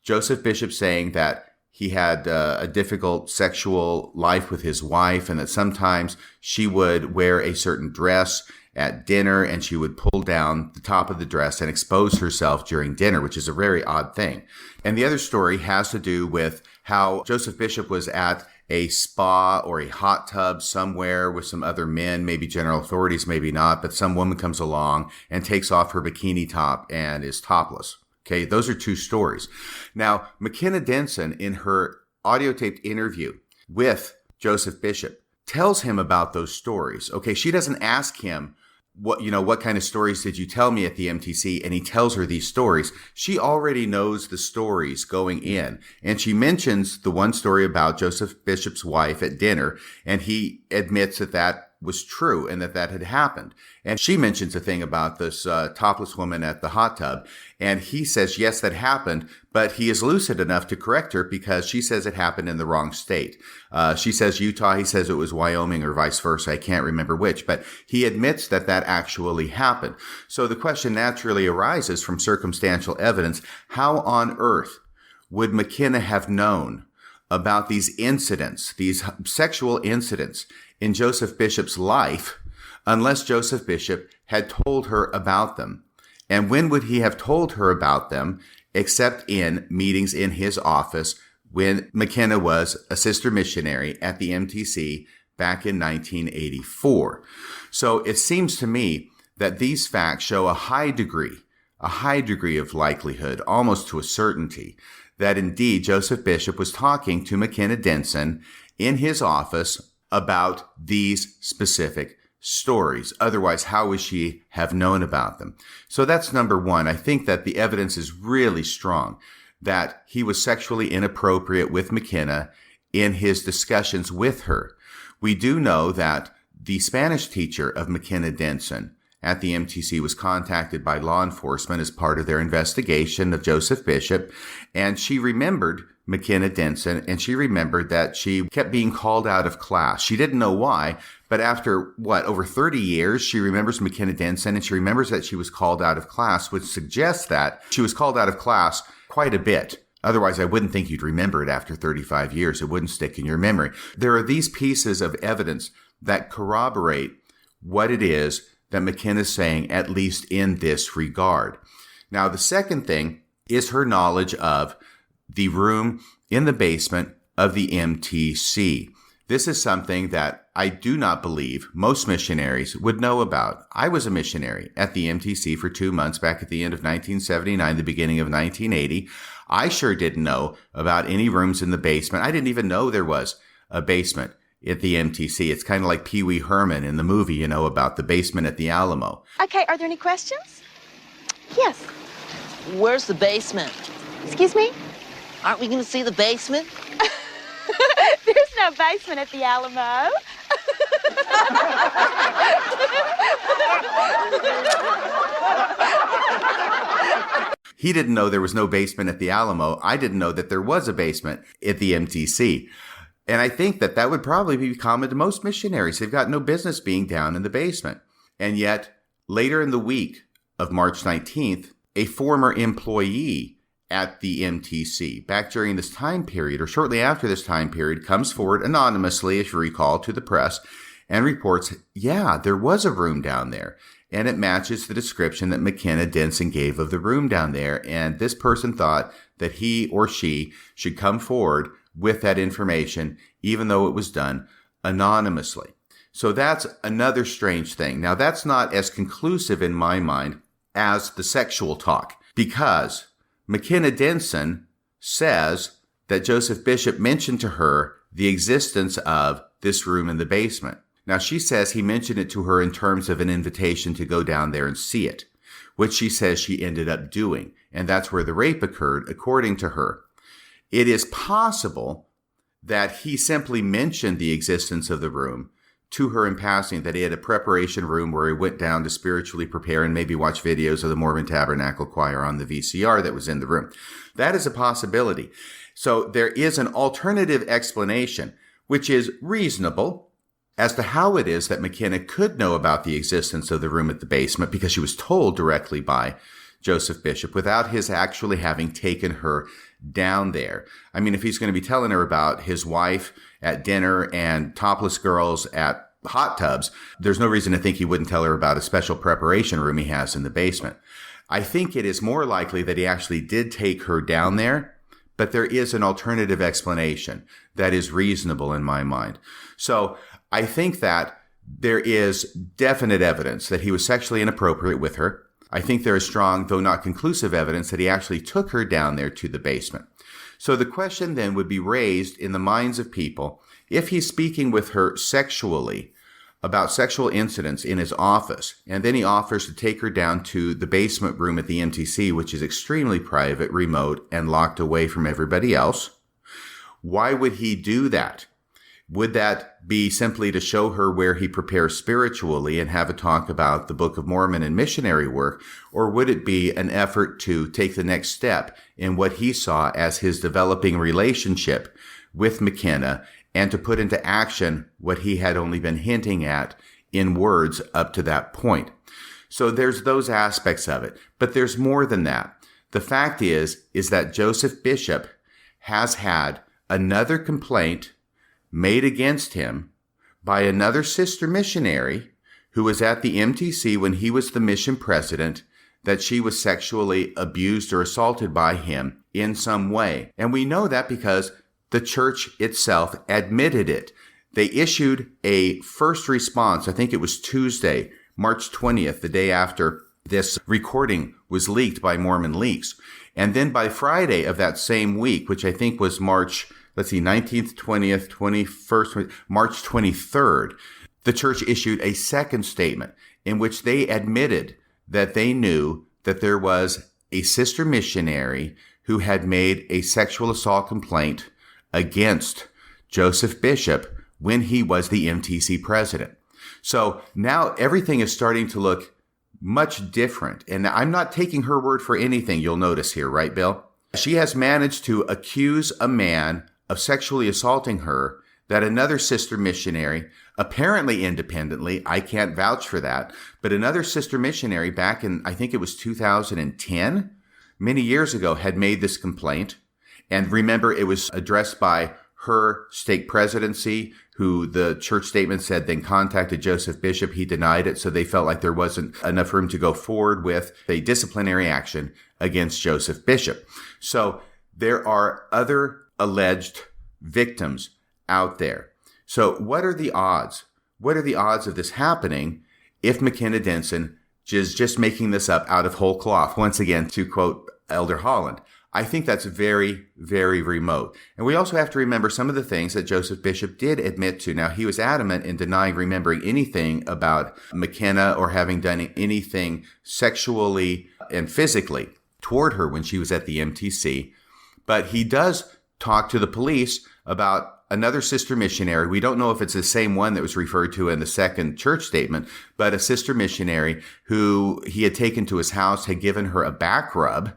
Joseph Bishop saying that he had a difficult sexual life with his wife and that sometimes she would wear a certain dress at dinner and she would pull down the top of the dress and expose herself during dinner, which is a very odd thing. And the other story has to do with how Joseph Bishop was at a spa or a hot tub somewhere with some other men, maybe general authorities, maybe not, but some woman comes along and takes off her bikini top and is topless. Okay, those are two stories. Now, McKenna Denson, in her audio taped interview with Joseph Bishop, tells him about those stories. Okay, she doesn't ask him, what kind of stories did you tell me at the MTC? And he tells her these stories. She already knows the stories going in. And she mentions the one story about Joseph Bishop's wife at dinner. And he admits that that was true and that that had happened. And she mentions a thing about this topless woman at the hot tub. And he says, yes, that happened. But he is lucid enough to correct her because she says it happened in the wrong state. She says Utah. He says it was Wyoming or vice versa. I can't remember which. But he admits that that actually happened. So the question naturally arises from circumstantial evidence. How on earth would McKenna have known about these incidents, these sexual incidents in Joseph Bishop's life, unless Joseph Bishop had told her about them? And when would he have told her about them, except in meetings in his office when McKenna was a sister missionary at the MTC back in 1984? So it seems to me that these facts show a high degree of likelihood, almost to a certainty, that indeed Joseph Bishop was talking to McKenna Denson in his office about these specific stories. Otherwise, how would she have known about them? So that's number one. I think that the evidence is really strong that he was sexually inappropriate with McKenna in his discussions with her. We do know that the Spanish teacher of McKenna Denson at the MTC was contacted by law enforcement as part of their investigation of Joseph Bishop, and she remembered McKenna Denson, and she remembered that she kept being called out of class. She didn't know why, but after, over 30 years, she remembers McKenna Denson, and she remembers that she was called out of class, which suggests that she was called out of class quite a bit. Otherwise, I wouldn't think you'd remember it after 35 years. It wouldn't stick in your memory. There are these pieces of evidence that corroborate what it is that McKenna's saying, at least in this regard. Now, the second thing is her knowledge of the room in the basement of the MTC. This is something that I do not believe most missionaries would know about. I was a missionary at the MTC for 2 months back at the end of 1979, the beginning of 1980. I sure didn't know about any rooms in the basement. I didn't even know there was a basement at the MTC. It's kind of like Pee Wee Herman in the movie, about the basement at the Alamo. Okay, are there any questions? Yes. Where's the basement? Excuse me? Aren't we going to see the basement? There's no basement at the Alamo. He didn't know there was no basement at the Alamo. I didn't know that there was a basement at the MTC. And I think that would probably be common to most missionaries. They've got no business being down in the basement. And yet, later in the week of March 19th, a former employee at the MTC, back during this time period, or shortly after this time period, comes forward anonymously, if you recall, to the press and reports, yeah, there was a room down there. And it matches the description that McKenna Denson gave of the room down there. And this person thought that he or she should come forward with that information, even though it was done anonymously. So that's another strange thing. Now, that's not as conclusive in my mind as the sexual talk, because McKenna Denson says that Joseph Bishop mentioned to her the existence of this room in the basement. Now, she says he mentioned it to her in terms of an invitation to go down there and see it, which she says she ended up doing. And that's where the rape occurred, according to her. It is possible that he simply mentioned the existence of the room to her in passing, that he had a preparation room where he went down to spiritually prepare and maybe watch videos of the Mormon Tabernacle Choir on the VCR that was in the room. That is a possibility. So there is an alternative explanation, which is reasonable, as to how it is that McKenna could know about the existence of the room at the basement, because she was told directly by Joseph Bishop without his actually having taken her down there. I mean, if he's going to be telling her about his wife at dinner and topless girls at hot tubs, there's no reason to think he wouldn't tell her about a special preparation room he has in the basement. I think it is more likely that he actually did take her down there, but there is an alternative explanation that is reasonable in my mind. So I think that there is definite evidence that he was sexually inappropriate with her. I think there is strong, though not conclusive, evidence that he actually took her down there to the basement. So the question then would be raised in the minds of people, if he's speaking with her sexually about sexual incidents in his office, and then he offers to take her down to the basement room at the MTC, which is extremely private, remote, and locked away from everybody else, why would he do that? Would that be simply to show her where he prepares spiritually and have a talk about the Book of Mormon and missionary work? Or would it be an effort to take the next step in what he saw as his developing relationship with McKenna and to put into action what he had only been hinting at in words up to that point? So there's those aspects of it. But there's more than that. The fact is that Joseph Bishop has had another complaint made against him by another sister missionary who was at the MTC when he was the mission president, that she was sexually abused or assaulted by him in some way. And we know that because the church itself admitted it. They issued a first response, I think it was Tuesday, March 20th, the day after this recording was leaked by Mormon Leaks. And then by Friday of that same week, which I think was March 19th, 20th, 21st, March 23rd, the church issued a second statement in which they admitted that they knew that there was a sister missionary who had made a sexual assault complaint against Joseph Bishop when he was the MTC president. So now everything is starting to look much different. And I'm not taking her word for anything, you'll notice here, right, Bill? She has managed to accuse a man of sexually assaulting her that another sister missionary, apparently independently, I can't vouch for that, but another sister missionary back in, I think it was 2010, many years ago, had made this complaint. And remember, it was addressed by her stake presidency, who the church statement said then contacted Joseph Bishop. He denied it, so they felt like there wasn't enough room to go forward with a disciplinary action against Joseph Bishop. So there are other alleged victims out there. So what are the odds? What are the odds of this happening if McKenna Denson is just making this up out of whole cloth? Once again, to quote Elder Holland, I think that's very, very remote. And we also have to remember some of the things that Joseph Bishop did admit to. Now, he was adamant in denying remembering anything about McKenna or having done anything sexually and physically toward her when she was at the MTC. But he does talk to the police about another sister missionary. We don't know if it's the same one that was referred to in the second church statement, but a sister missionary who he had taken to his house, had given her a back rub,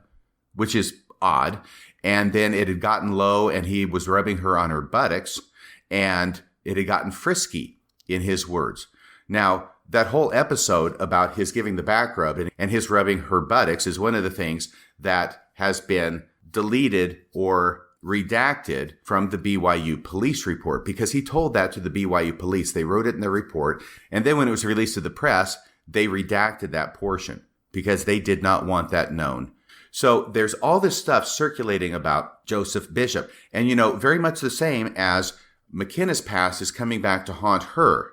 which is odd. And then it had gotten low and he was rubbing her on her buttocks and it had gotten frisky, in his words. Now, that whole episode about his giving the back rub and his rubbing her buttocks is one of the things that has been deleted or redacted from the BYU police report, because he told that to the BYU police. They wrote it in their report. And then when it was released to the press, they redacted that portion because they did not want that known. So there's all this stuff circulating about Joseph Bishop. And, very much the same as McKenna's past is coming back to haunt her.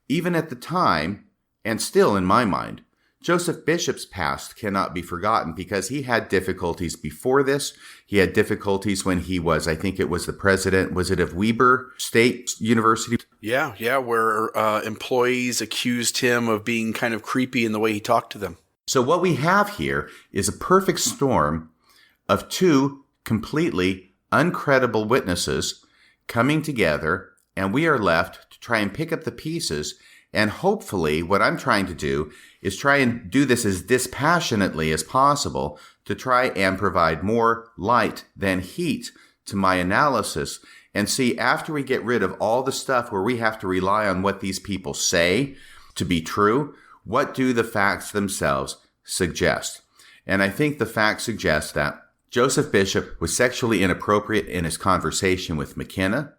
Even at the time, and still in my mind, Joseph Bishop's past cannot be forgotten because he had difficulties before this. He had difficulties when he was, I think it was the president, was it of Weber State University? Yeah, where employees accused him of being kind of creepy in the way he talked to them. So what we have here is a perfect storm of two completely uncredible witnesses coming together, and we are left to try and pick up the pieces. And hopefully what I'm trying to do is try and do this as dispassionately as possible to try and provide more light than heat to my analysis and see, after we get rid of all the stuff where we have to rely on what these people say to be true, what do the facts themselves suggest? And I think the facts suggest that Joseph Bishop was sexually inappropriate in his conversation with McKenna,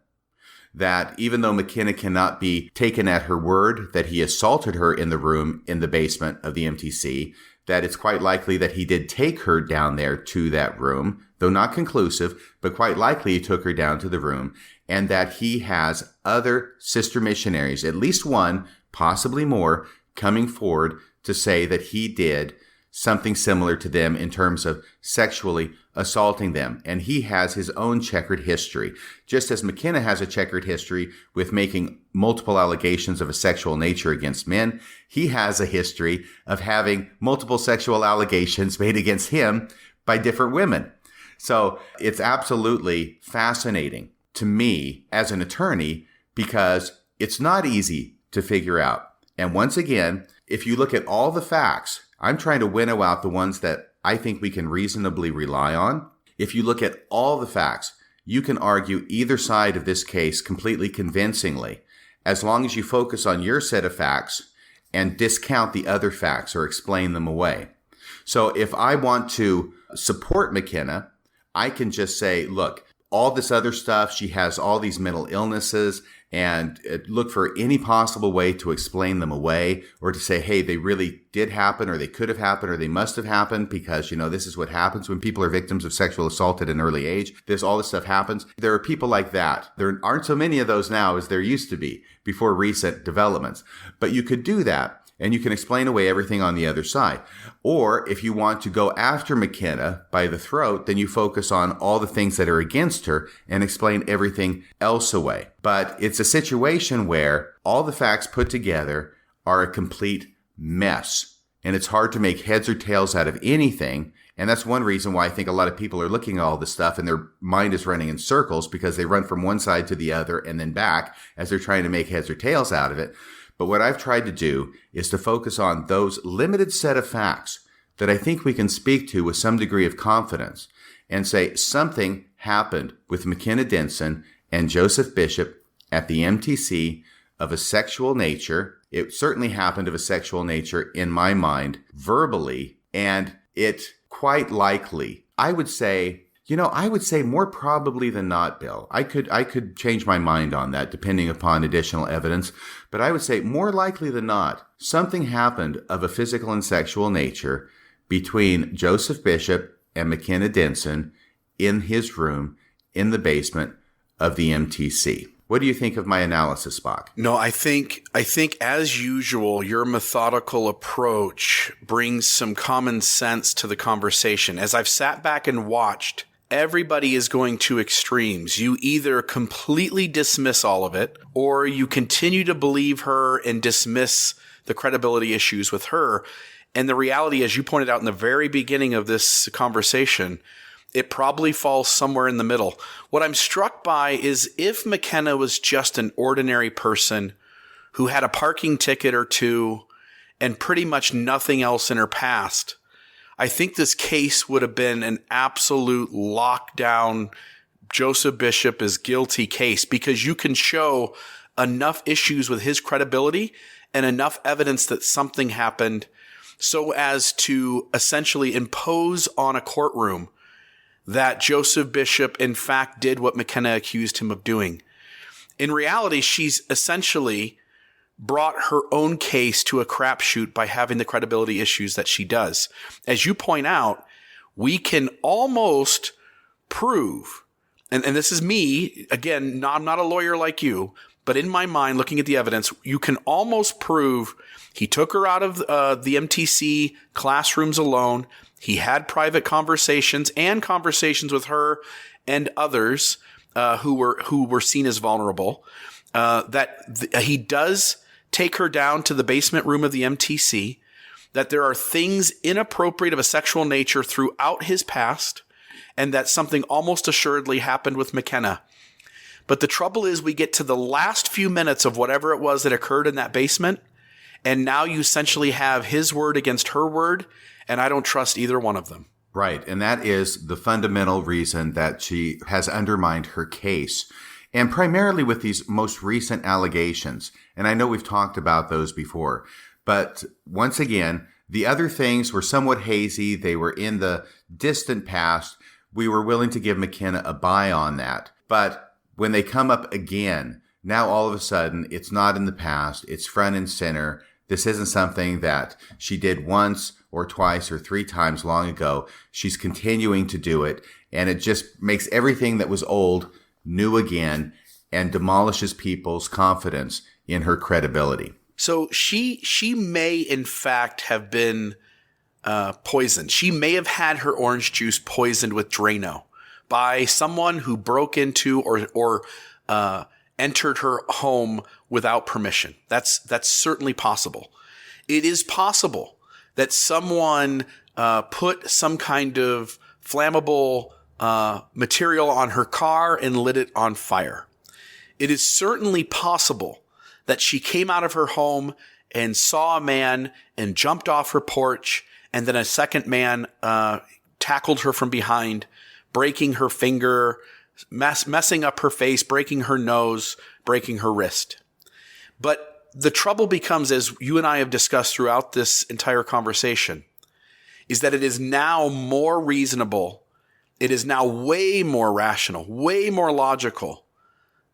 that even though McKenna cannot be taken at her word that he assaulted her in the room in the basement of the MTC, that it's quite likely that he did take her down there to that room, though not conclusive, but quite likely he took her down to the room, and that he has other sister missionaries, at least one, possibly more, coming forward to say that he did something similar to them in terms of sexually assaulting them. And he has his own checkered history. Just as McKenna has a checkered history with making multiple allegations of a sexual nature against men, he has a history of having multiple sexual allegations made against him by different women. So it's absolutely fascinating to me as an attorney because it's not easy to figure out. And once again, if you look at all the facts, I'm trying to winnow out the ones that I think we can reasonably rely on. If you look at all the facts, you can argue either side of this case completely convincingly, as long as you focus on your set of facts and discount the other facts or explain them away. So if I want to support McKenna, I can just say, look, all this other stuff, she has all these mental illnesses, and look for any possible way to explain them away, or to say, hey, they really did happen, or they could have happened, or they must have happened because, this is what happens when people are victims of sexual assault at an early age. All this stuff happens. There are people like that. There aren't so many of those now as there used to be before recent developments. But you could do that. And you can explain away everything on the other side. Or if you want to go after McKenna by the throat, then you focus on all the things that are against her and explain everything else away. But it's a situation where all the facts put together are a complete mess. And it's hard to make heads or tails out of anything. And that's one reason why I think a lot of people are looking at all this stuff and their mind is running in circles, because they run from one side to the other and then back as they're trying to make heads or tails out of it. But what I've tried to do is to focus on those limited set of facts that I think we can speak to with some degree of confidence and say something happened with McKenna Denson and Joseph Bishop at the MTC of a sexual nature. It certainly happened of a sexual nature in my mind, verbally, and it quite likely, I would say more probably than not, Bill. I could change my mind on that depending upon additional evidence, but I would say more likely than not, something happened of a physical and sexual nature between Joseph Bishop and McKenna Denson in his room in the basement of the MTC. What do you think of my analysis, Spock? No, I think as usual, your methodical approach brings some common sense to the conversation. As I've sat back and watched everybody is going to extremes. You either completely dismiss all of it, or you continue to believe her and dismiss the credibility issues with her. And the reality, as you pointed out in the very beginning of this conversation, it probably falls somewhere in the middle. What I'm struck by is if McKenna was just an ordinary person who had a parking ticket or two and pretty much nothing else in her past, I think this case would have been an absolute lockdown, Joseph Bishop is guilty case, because you can show enough issues with his credibility and enough evidence that something happened so as to essentially impose on a courtroom that Joseph Bishop, in fact, did what McKenna accused him of doing. In reality, she's essentially brought her own case to a crapshoot by having the credibility issues that she does. As you point out, we can almost prove, and this is me, again, I'm not a lawyer like you, but in my mind, looking at the evidence, you can almost prove he took her out of the MTC classrooms alone. He had private conversations and conversations with her and others who were seen as vulnerable. He does take her down to the basement room of the MTC. That there are things inappropriate of a sexual nature throughout his past, and that something almost assuredly happened with McKenna. But the trouble is, we get to the last few minutes of whatever it was that occurred in that basement, and now you essentially have his word against her word. And I don't trust either one of them. Right. And that is the fundamental reason that she has undermined her case. And primarily with these most recent allegations. And I know we've talked about those before. But once again, the other things were somewhat hazy. They were in the distant past. We were willing to give McKenna a buy on that. But when they come up again, now all of a sudden, it's not in the past. It's front and center. This isn't something that she did once or twice or three times long ago. She's continuing to do it, and it just makes everything that was old new again and demolishes people's confidence in her credibility. So she may, in fact, have been poisoned. She may have had her orange juice poisoned with Drano by someone who broke into or entered her home without permission. That's certainly possible. It is possible that someone put some kind of flammable material on her car and lit it on fire. It is certainly possible that she came out of her home and saw a man and jumped off her porch, and then a second man tackled her from behind, breaking her finger, messing up her face, breaking her nose, breaking her wrist. But the trouble becomes, as you and I have discussed throughout this entire conversation, is that it is now more reasonable, it is now way more rational, way more logical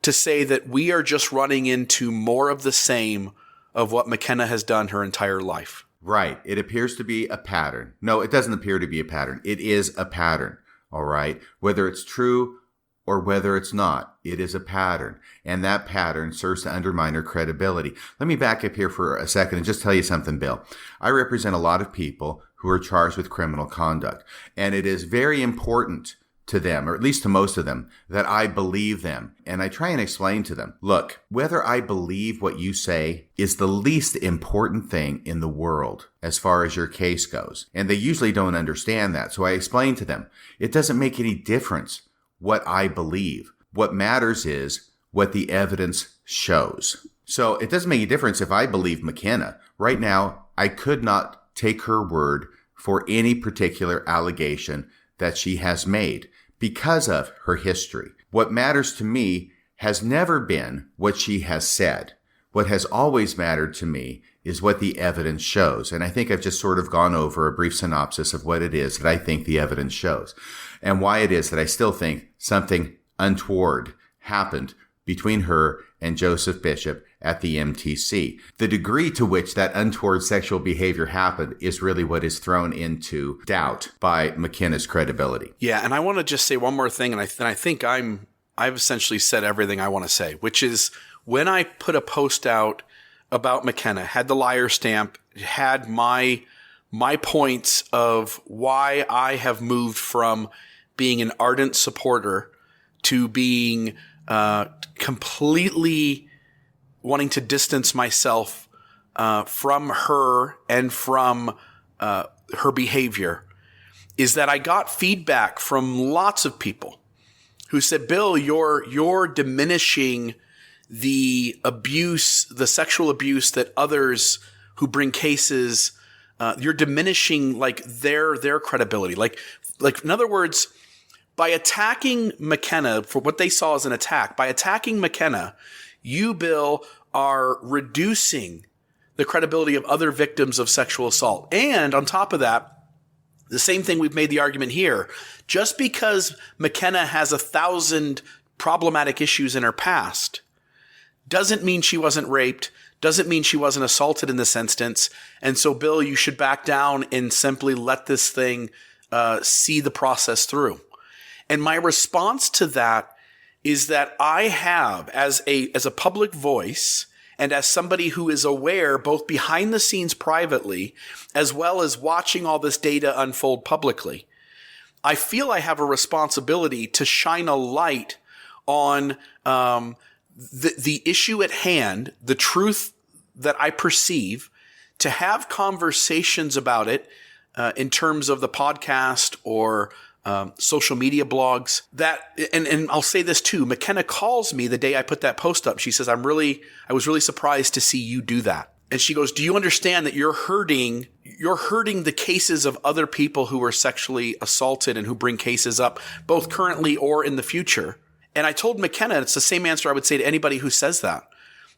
to say that we are just running into more of the same of what McKenna has done her entire life. Right. It appears to be a pattern. No, it doesn't appear to be a pattern. It is a pattern. All right. Whether it's true or whether it's not, it is a pattern. And that pattern serves to undermine her credibility. Let me back up here for a second and just tell you something, Bill. I represent a lot of people who are charged with criminal conduct. And it is very important to them, or at least to most of them, that I believe them. And I try and explain to them, look, whether I believe what you say is the least important thing in the world as far as your case goes. And they usually don't understand that. So I explain to them, it doesn't make any difference what I believe. What matters is what the evidence shows. So it doesn't make any difference if I believe McKenna. Right now, I could not take her word for any particular allegation that she has made because of her history. What matters to me has never been what she has said. What has always mattered to me is what the evidence shows. And I think I've just sort of gone over a brief synopsis of what it is that I think the evidence shows and why it is that I still think something untoward happened between her and Joseph Bishop at the MTC. The degree to which that untoward sexual behavior happened is really what is thrown into doubt by McKenna's credibility. Yeah, and I want to just say one more thing, and I think I've essentially said everything I want to say, which is when I put a post out about McKenna, had the liar stamp, had my points of why I have moved from being an ardent supporter to being completely wanting to distance myself from her and from her behavior is that I got feedback from lots of people who said, Bill, you're diminishing the abuse, the sexual abuse that others who bring cases, you're diminishing like their credibility. Like in other words, by attacking McKenna for what they saw as an attack, by attacking McKenna, you, Bill, are reducing the credibility of other victims of sexual assault. And on top of that, the same thing we've made the argument here. Just because McKenna has 1,000 problematic issues in her past doesn't mean she wasn't raped, doesn't mean she wasn't assaulted in this instance. And so, Bill, you should back down and simply let this thing see the process through. And my response to that is that I have, as a public voice, and as somebody who is aware both behind the scenes privately, as well as watching all this data unfold publicly, I feel I have a responsibility to shine a light on the issue at hand, the truth that I perceive, to have conversations about it in terms of the podcast or social media blogs. That and I'll say this too. McKenna calls me the day I put that post up. She says, I was really surprised to see you do that. And she goes, do you understand that you're hurting the cases of other people who were sexually assaulted and who bring cases up both currently or in the future? And I told McKenna, it's the same answer I would say to anybody who says that.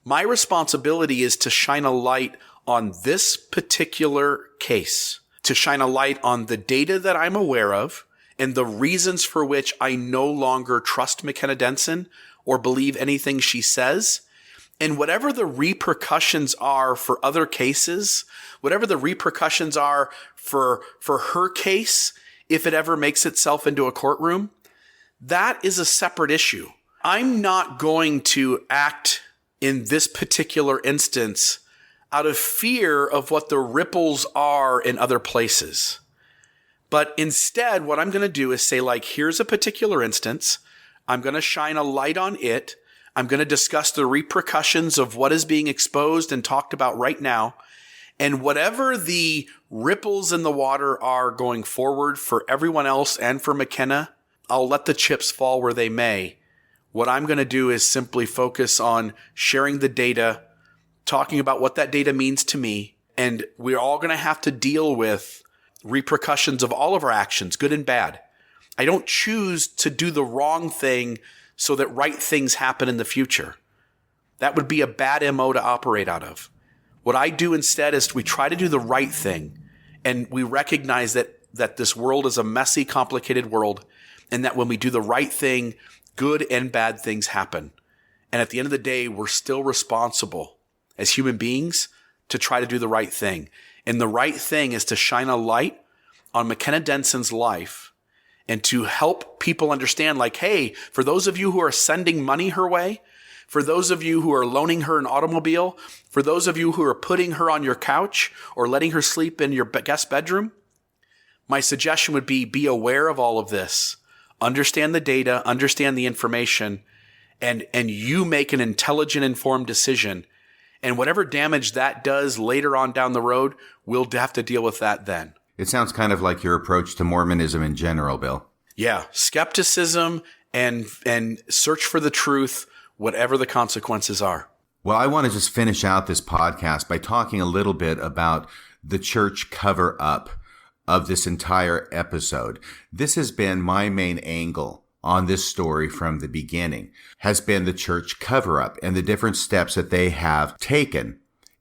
My responsibility is to shine a light on this particular case, to shine a light on the data that I'm aware of, and the reasons for which I no longer trust McKenna Denson or believe anything she says. And whatever the repercussions are for other cases, whatever the repercussions are for her case, if it ever makes itself into a courtroom, that is a separate issue. I'm not going to act in this particular instance out of fear of what the ripples are in other places. But instead, what I'm going to do is say, like, here's a particular instance. I'm going to shine a light on it. I'm going to discuss the repercussions of what is being exposed and talked about right now. And whatever the ripples in the water are going forward for everyone else and for McKenna, I'll let the chips fall where they may. What I'm going to do is simply focus on sharing the data, talking about what that data means to me. And we're all going to have to deal with repercussions of all of our actions, good and bad. I don't choose to do the wrong thing so that right things happen in the future. That would be a bad MO to operate out of. What I do instead is we try to do the right thing. And we recognize that this world is a messy, complicated world. And that when we do the right thing, good and bad things happen. And at the end of the day, we're still responsible as human beings to try to do the right thing. And the right thing is to shine a light on McKenna Denson's life and to help people understand, like, hey, for those of you who are sending money her way, for those of you who are loaning her an automobile, for those of you who are putting her on your couch or letting her sleep in your guest bedroom, my suggestion would be aware of all of this. Understand the data, understand the information, and you make an intelligent, informed decision. And whatever damage that does later on down the road, we'll have to deal with that then. It sounds kind of like your approach to Mormonism in general, Bill. Yeah, skepticism and search for the truth, whatever the consequences are. Well, I want to just finish out this podcast by talking a little bit about the church cover-up of this entire episode. This has been my main angle on this story from the beginning, has been the church cover-up and the different steps that they have taken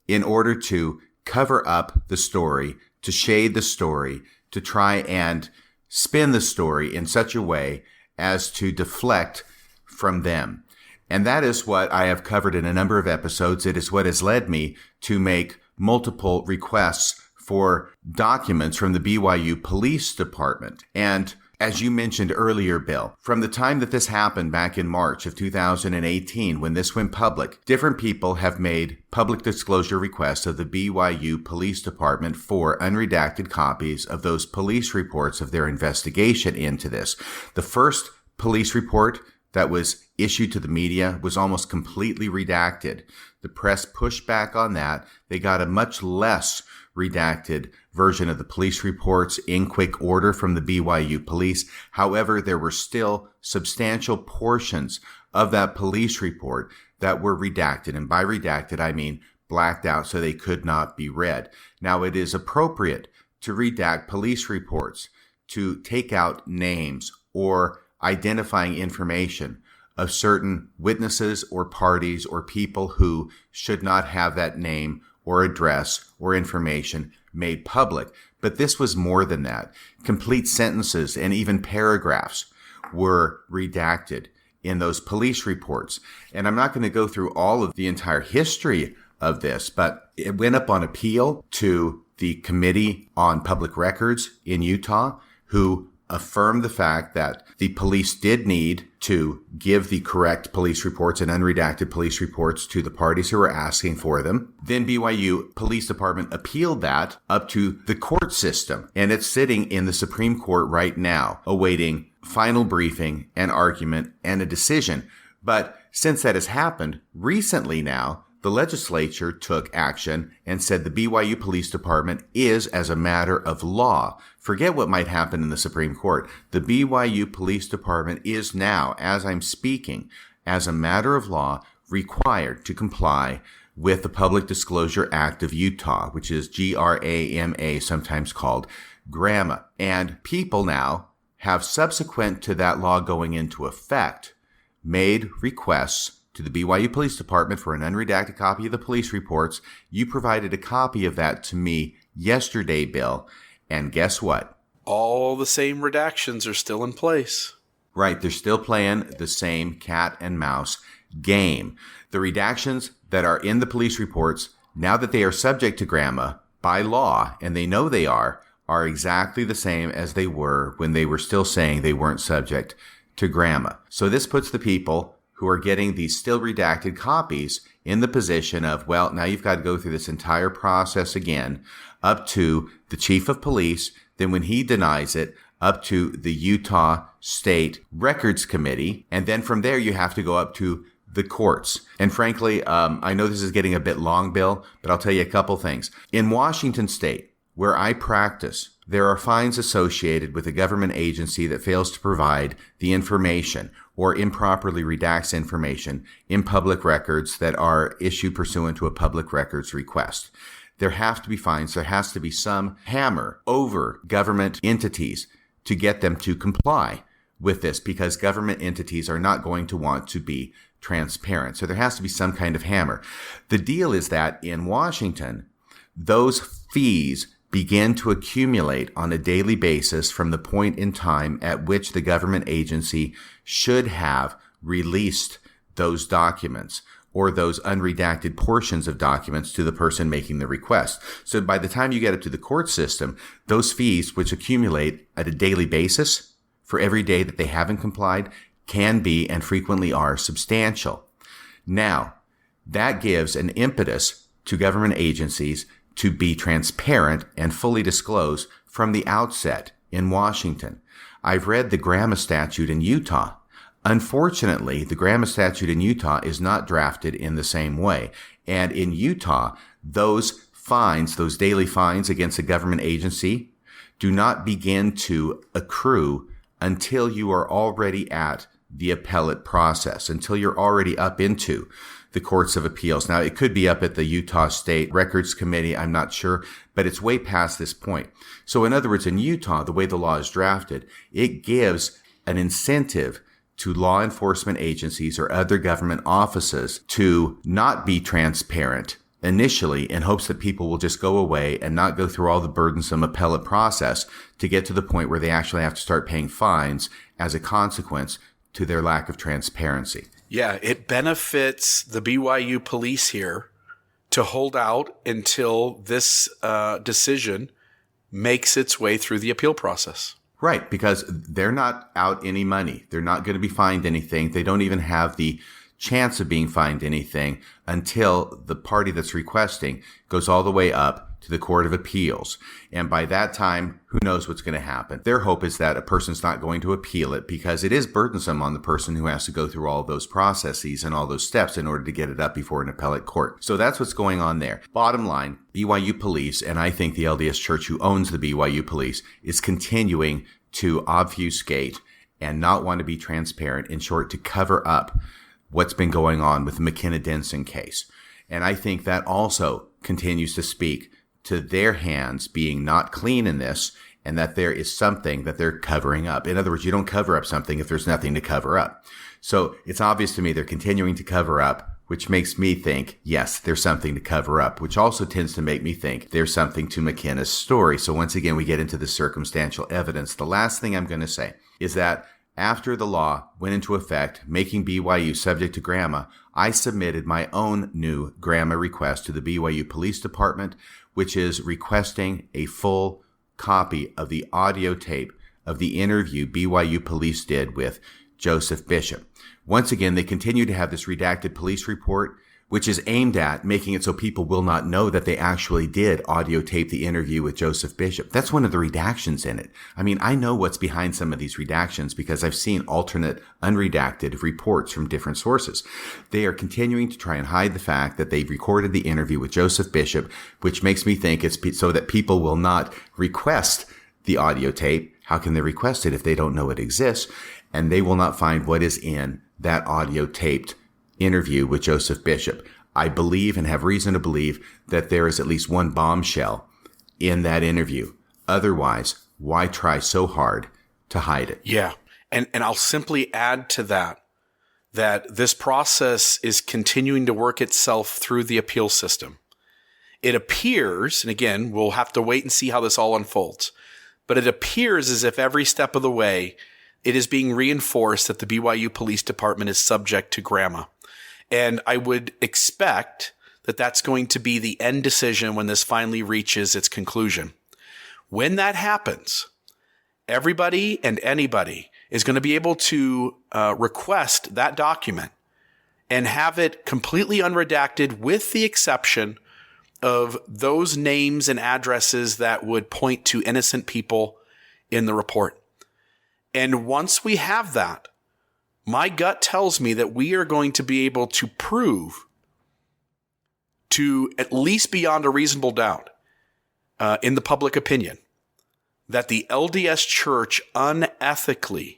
in order to cover up the story, to shade the story, to try and spin the story in such a way as to deflect from them. And that is what I have covered in a number of episodes. It is what has led me to make multiple requests for documents from the BYU Police Department. And As you mentioned earlier, Bill, from the time that this happened back in March of 2018, when this went public, different people have made public disclosure requests of the BYU Police Department for unredacted copies of those police reports of their investigation into this. The first police report that was issued to the media was almost completely redacted. The press pushed back on that. They got a much less redacted version of the police reports in quick order from the BYU police. However, there were still substantial portions of that police report that were redacted. And by redacted, I mean blacked out so they could not be read. Now, it is appropriate to redact police reports, to take out names or identifying information of certain witnesses or parties or people who should not have that name or address or information made public. But this was more than that. Complete sentences and even paragraphs were redacted in those police reports. And I'm not going to go through all of the entire history of this, but it went up on appeal to the Committee on Public Records in Utah, who affirmed the fact that the police did need to give the correct police reports and unredacted police reports to the parties who were asking for them. Then BYU Police Department appealed that up to the court system, and it's sitting in the Supreme Court right now, awaiting final briefing and argument and a decision. But since that has happened, recently now, the legislature took action and said the BYU Police Department is, as a matter of law, forget what might happen in the Supreme Court, the BYU Police Department is now, as I'm speaking, as a matter of law, required to comply with the Public Disclosure Act of Utah, which is GRAMA, sometimes called GRAMA. And people now have, subsequent to that law going into effect, made requests to the BYU Police Department for an unredacted copy of the police reports. You provided a copy of that to me yesterday, Bill. And guess what? All the same redactions are still in place. Right. They're still playing the same cat and mouse game. The redactions that are in the police reports, now that they are subject to GRAMA by law, and they know they are exactly the same as they were when they were still saying they weren't subject to GRAMA. So this puts the people who are getting these still redacted copies in the position of, well, now you've got to go through this entire process again, up to the chief of police, then when he denies it, up to the Utah State Records Committee, and then from there you have to go up to the courts. And frankly, I know this is getting a bit long, Bill, but I'll tell you a couple things. In Washington State, where I practice, there are fines associated with a government agency that fails to provide the information or improperly redacts information in public records that are issued pursuant to a public records request. There have to be fines. There has to be some hammer over government entities to get them to comply with this, because government entities are not going to want to be transparent. So there has to be some kind of hammer. The deal is that in Washington, those fees begin to accumulate on a daily basis from the point in time at which the government agency should have released those documents or those unredacted portions of documents to the person making the request. So by the time you get up to the court system, those fees, which accumulate at a daily basis for every day that they haven't complied, can be and frequently are substantial. Now, that gives an impetus to government agencies to be transparent and fully disclose from the outset in Washington. I've read the GRAMA statute in Utah. Unfortunately, the GRAMA statute in Utah is not drafted in the same way. And in Utah, those fines, those daily fines against a government agency, do not begin to accrue until you are already at the appellate process, until you're already up into the courts of appeals. Now, it could be up at the Utah State Records Committee, I'm not sure, but it's way past this point. So in other words, in Utah, the way the law is drafted, it gives an incentive to law enforcement agencies or other government offices to not be transparent initially in hopes that people will just go away and not go through all the burdensome appellate process to get to the point where they actually have to start paying fines as a consequence to their lack of transparency. Yeah, it benefits the BYU police here to hold out until this decision makes its way through the appeal process. Right, because they're not out any money. They're not going to be fined anything. They don't even have the chance of being fined anything until the party that's requesting goes all the way up to the Court of Appeals. And by that time, who knows what's going to happen? Their hope is that a person's not going to appeal it because it is burdensome on the person who has to go through all those processes and all those steps in order to get it up before an appellate court. So that's what's going on there. Bottom line, BYU Police, and I think the LDS Church who owns the BYU Police, is continuing to obfuscate and not want to be transparent, in short, to cover up what's been going on with the McKenna Denson case. And I think that also continues to speak to their hands being not clean in this, and that there is something that they're covering up. In other words, you don't cover up something if there's nothing to cover up. So it's obvious to me they're continuing to cover up, which makes me think, yes, there's something to cover up, which also tends to make me think there's something to McKenna's story. So once again, we get into the circumstantial evidence. The last thing I'm going to say is that after the law went into effect, making BYU subject to GRAMA, I submitted my own new GRAMA request to the BYU Police Department, which is requesting a full copy of the audio tape of the interview BYU Police did with Joseph Bishop. Once again, they continue to have this redacted police report, which is aimed at making it so people will not know that they actually did audio tape the interview with Joseph Bishop. That's one of the redactions in it. I mean, I know what's behind some of these redactions because I've seen alternate unredacted reports from different sources. They are continuing to try and hide the fact that they've recorded the interview with Joseph Bishop, which makes me think it's so that people will not request the audio tape. How can they request it if they don't know it exists? And they will not find what is in that audio taped interview with Joseph Bishop. I believe and have reason to believe that there is at least one bombshell in that interview. Otherwise, why try so hard to hide it? Yeah. And I'll simply add to that this process is continuing to work itself through the appeal system. It appears, and again, we'll have to wait and see how this all unfolds, but it appears as if every step of the way, it is being reinforced that the BYU Police Department is subject to GRAMA. And I would expect that that's going to be the end decision when this finally reaches its conclusion. When that happens, everybody and anybody is going to be able to request that document and have it completely unredacted, with the exception of those names and addresses that would point to innocent people in the report. And once we have that, my gut tells me that we are going to be able to prove, to at least beyond a reasonable doubt, in the public opinion, that the LDS Church unethically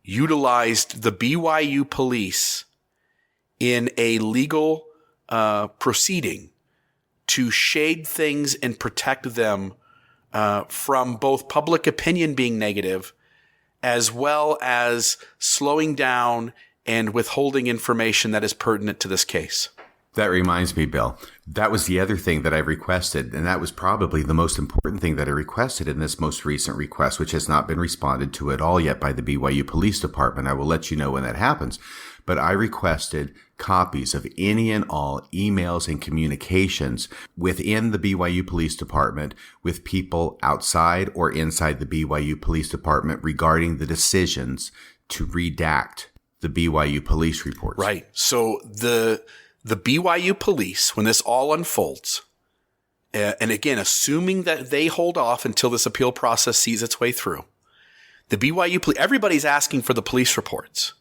utilized the BYU police in a legal proceeding to shade things and protect them from both public opinion being negative, as well as slowing down and withholding information that is pertinent to this case. That reminds me, Bill, that was the other thing that I requested, and that was probably the most important thing that I requested in this most recent request, which has not been responded to at all yet by the BYU Police Department. I will let you know when that happens. But I requested copies of any and all emails and communications within the BYU Police Department with people outside or inside the BYU Police Department regarding the decisions to redact the BYU police reports. Right. So the BYU police, when this all unfolds, and again, assuming that they hold off until this appeal process sees its way through, the BYU police, everybody's asking for the police reports.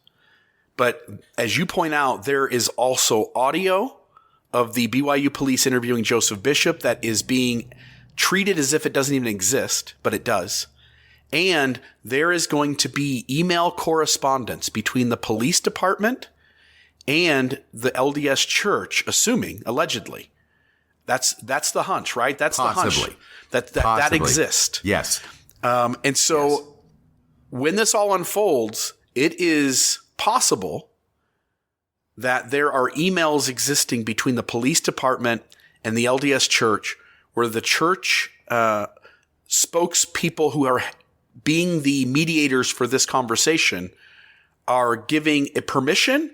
But as you point out, there is also audio of the BYU police interviewing Joseph Bishop that is being treated as if it doesn't even exist, but it does. And there is going to be email correspondence between the police department and the LDS Church, assuming, allegedly. That's the hunch, right? That's Possibly. The hunch that exists. Yes. And so when this all unfolds, it is possible that there are emails existing between the police department and the LDS Church where the church spokespeople who are being the mediators for this conversation are giving a permission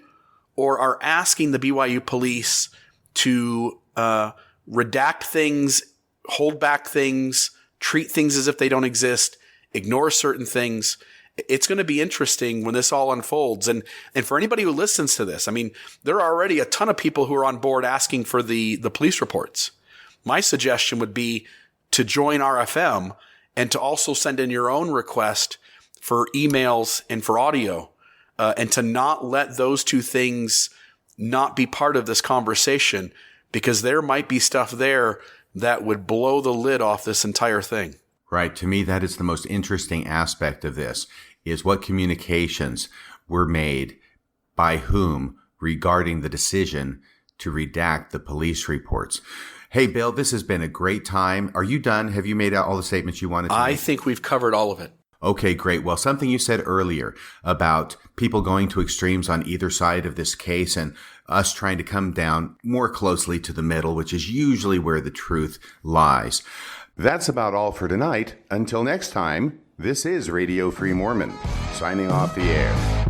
or are asking the BYU police to redact things, hold back things, treat things as if they don't exist, ignore certain things. It's going to be interesting when this all unfolds. And for anybody who listens to this, I mean, there are already a ton of people who are on board asking for the police reports. My suggestion would be to join RFM and to also send in your own request for emails and for audio, and to not let those two things not be part of this conversation, because there might be stuff there that would blow the lid off this entire thing. Right. To me, that is the most interesting aspect of this, is what communications were made by whom regarding the decision to redact the police reports. Hey, Bill, this has been a great time. Are you done? Have you made out all the statements you wanted to make? I think we've covered all of it. Okay, great. Well, something you said earlier about people going to extremes on either side of this case and us trying to come down more closely to the middle, which is usually where the truth lies. That's about all for tonight. Until next time, this is Radio Free Mormon, signing off the air.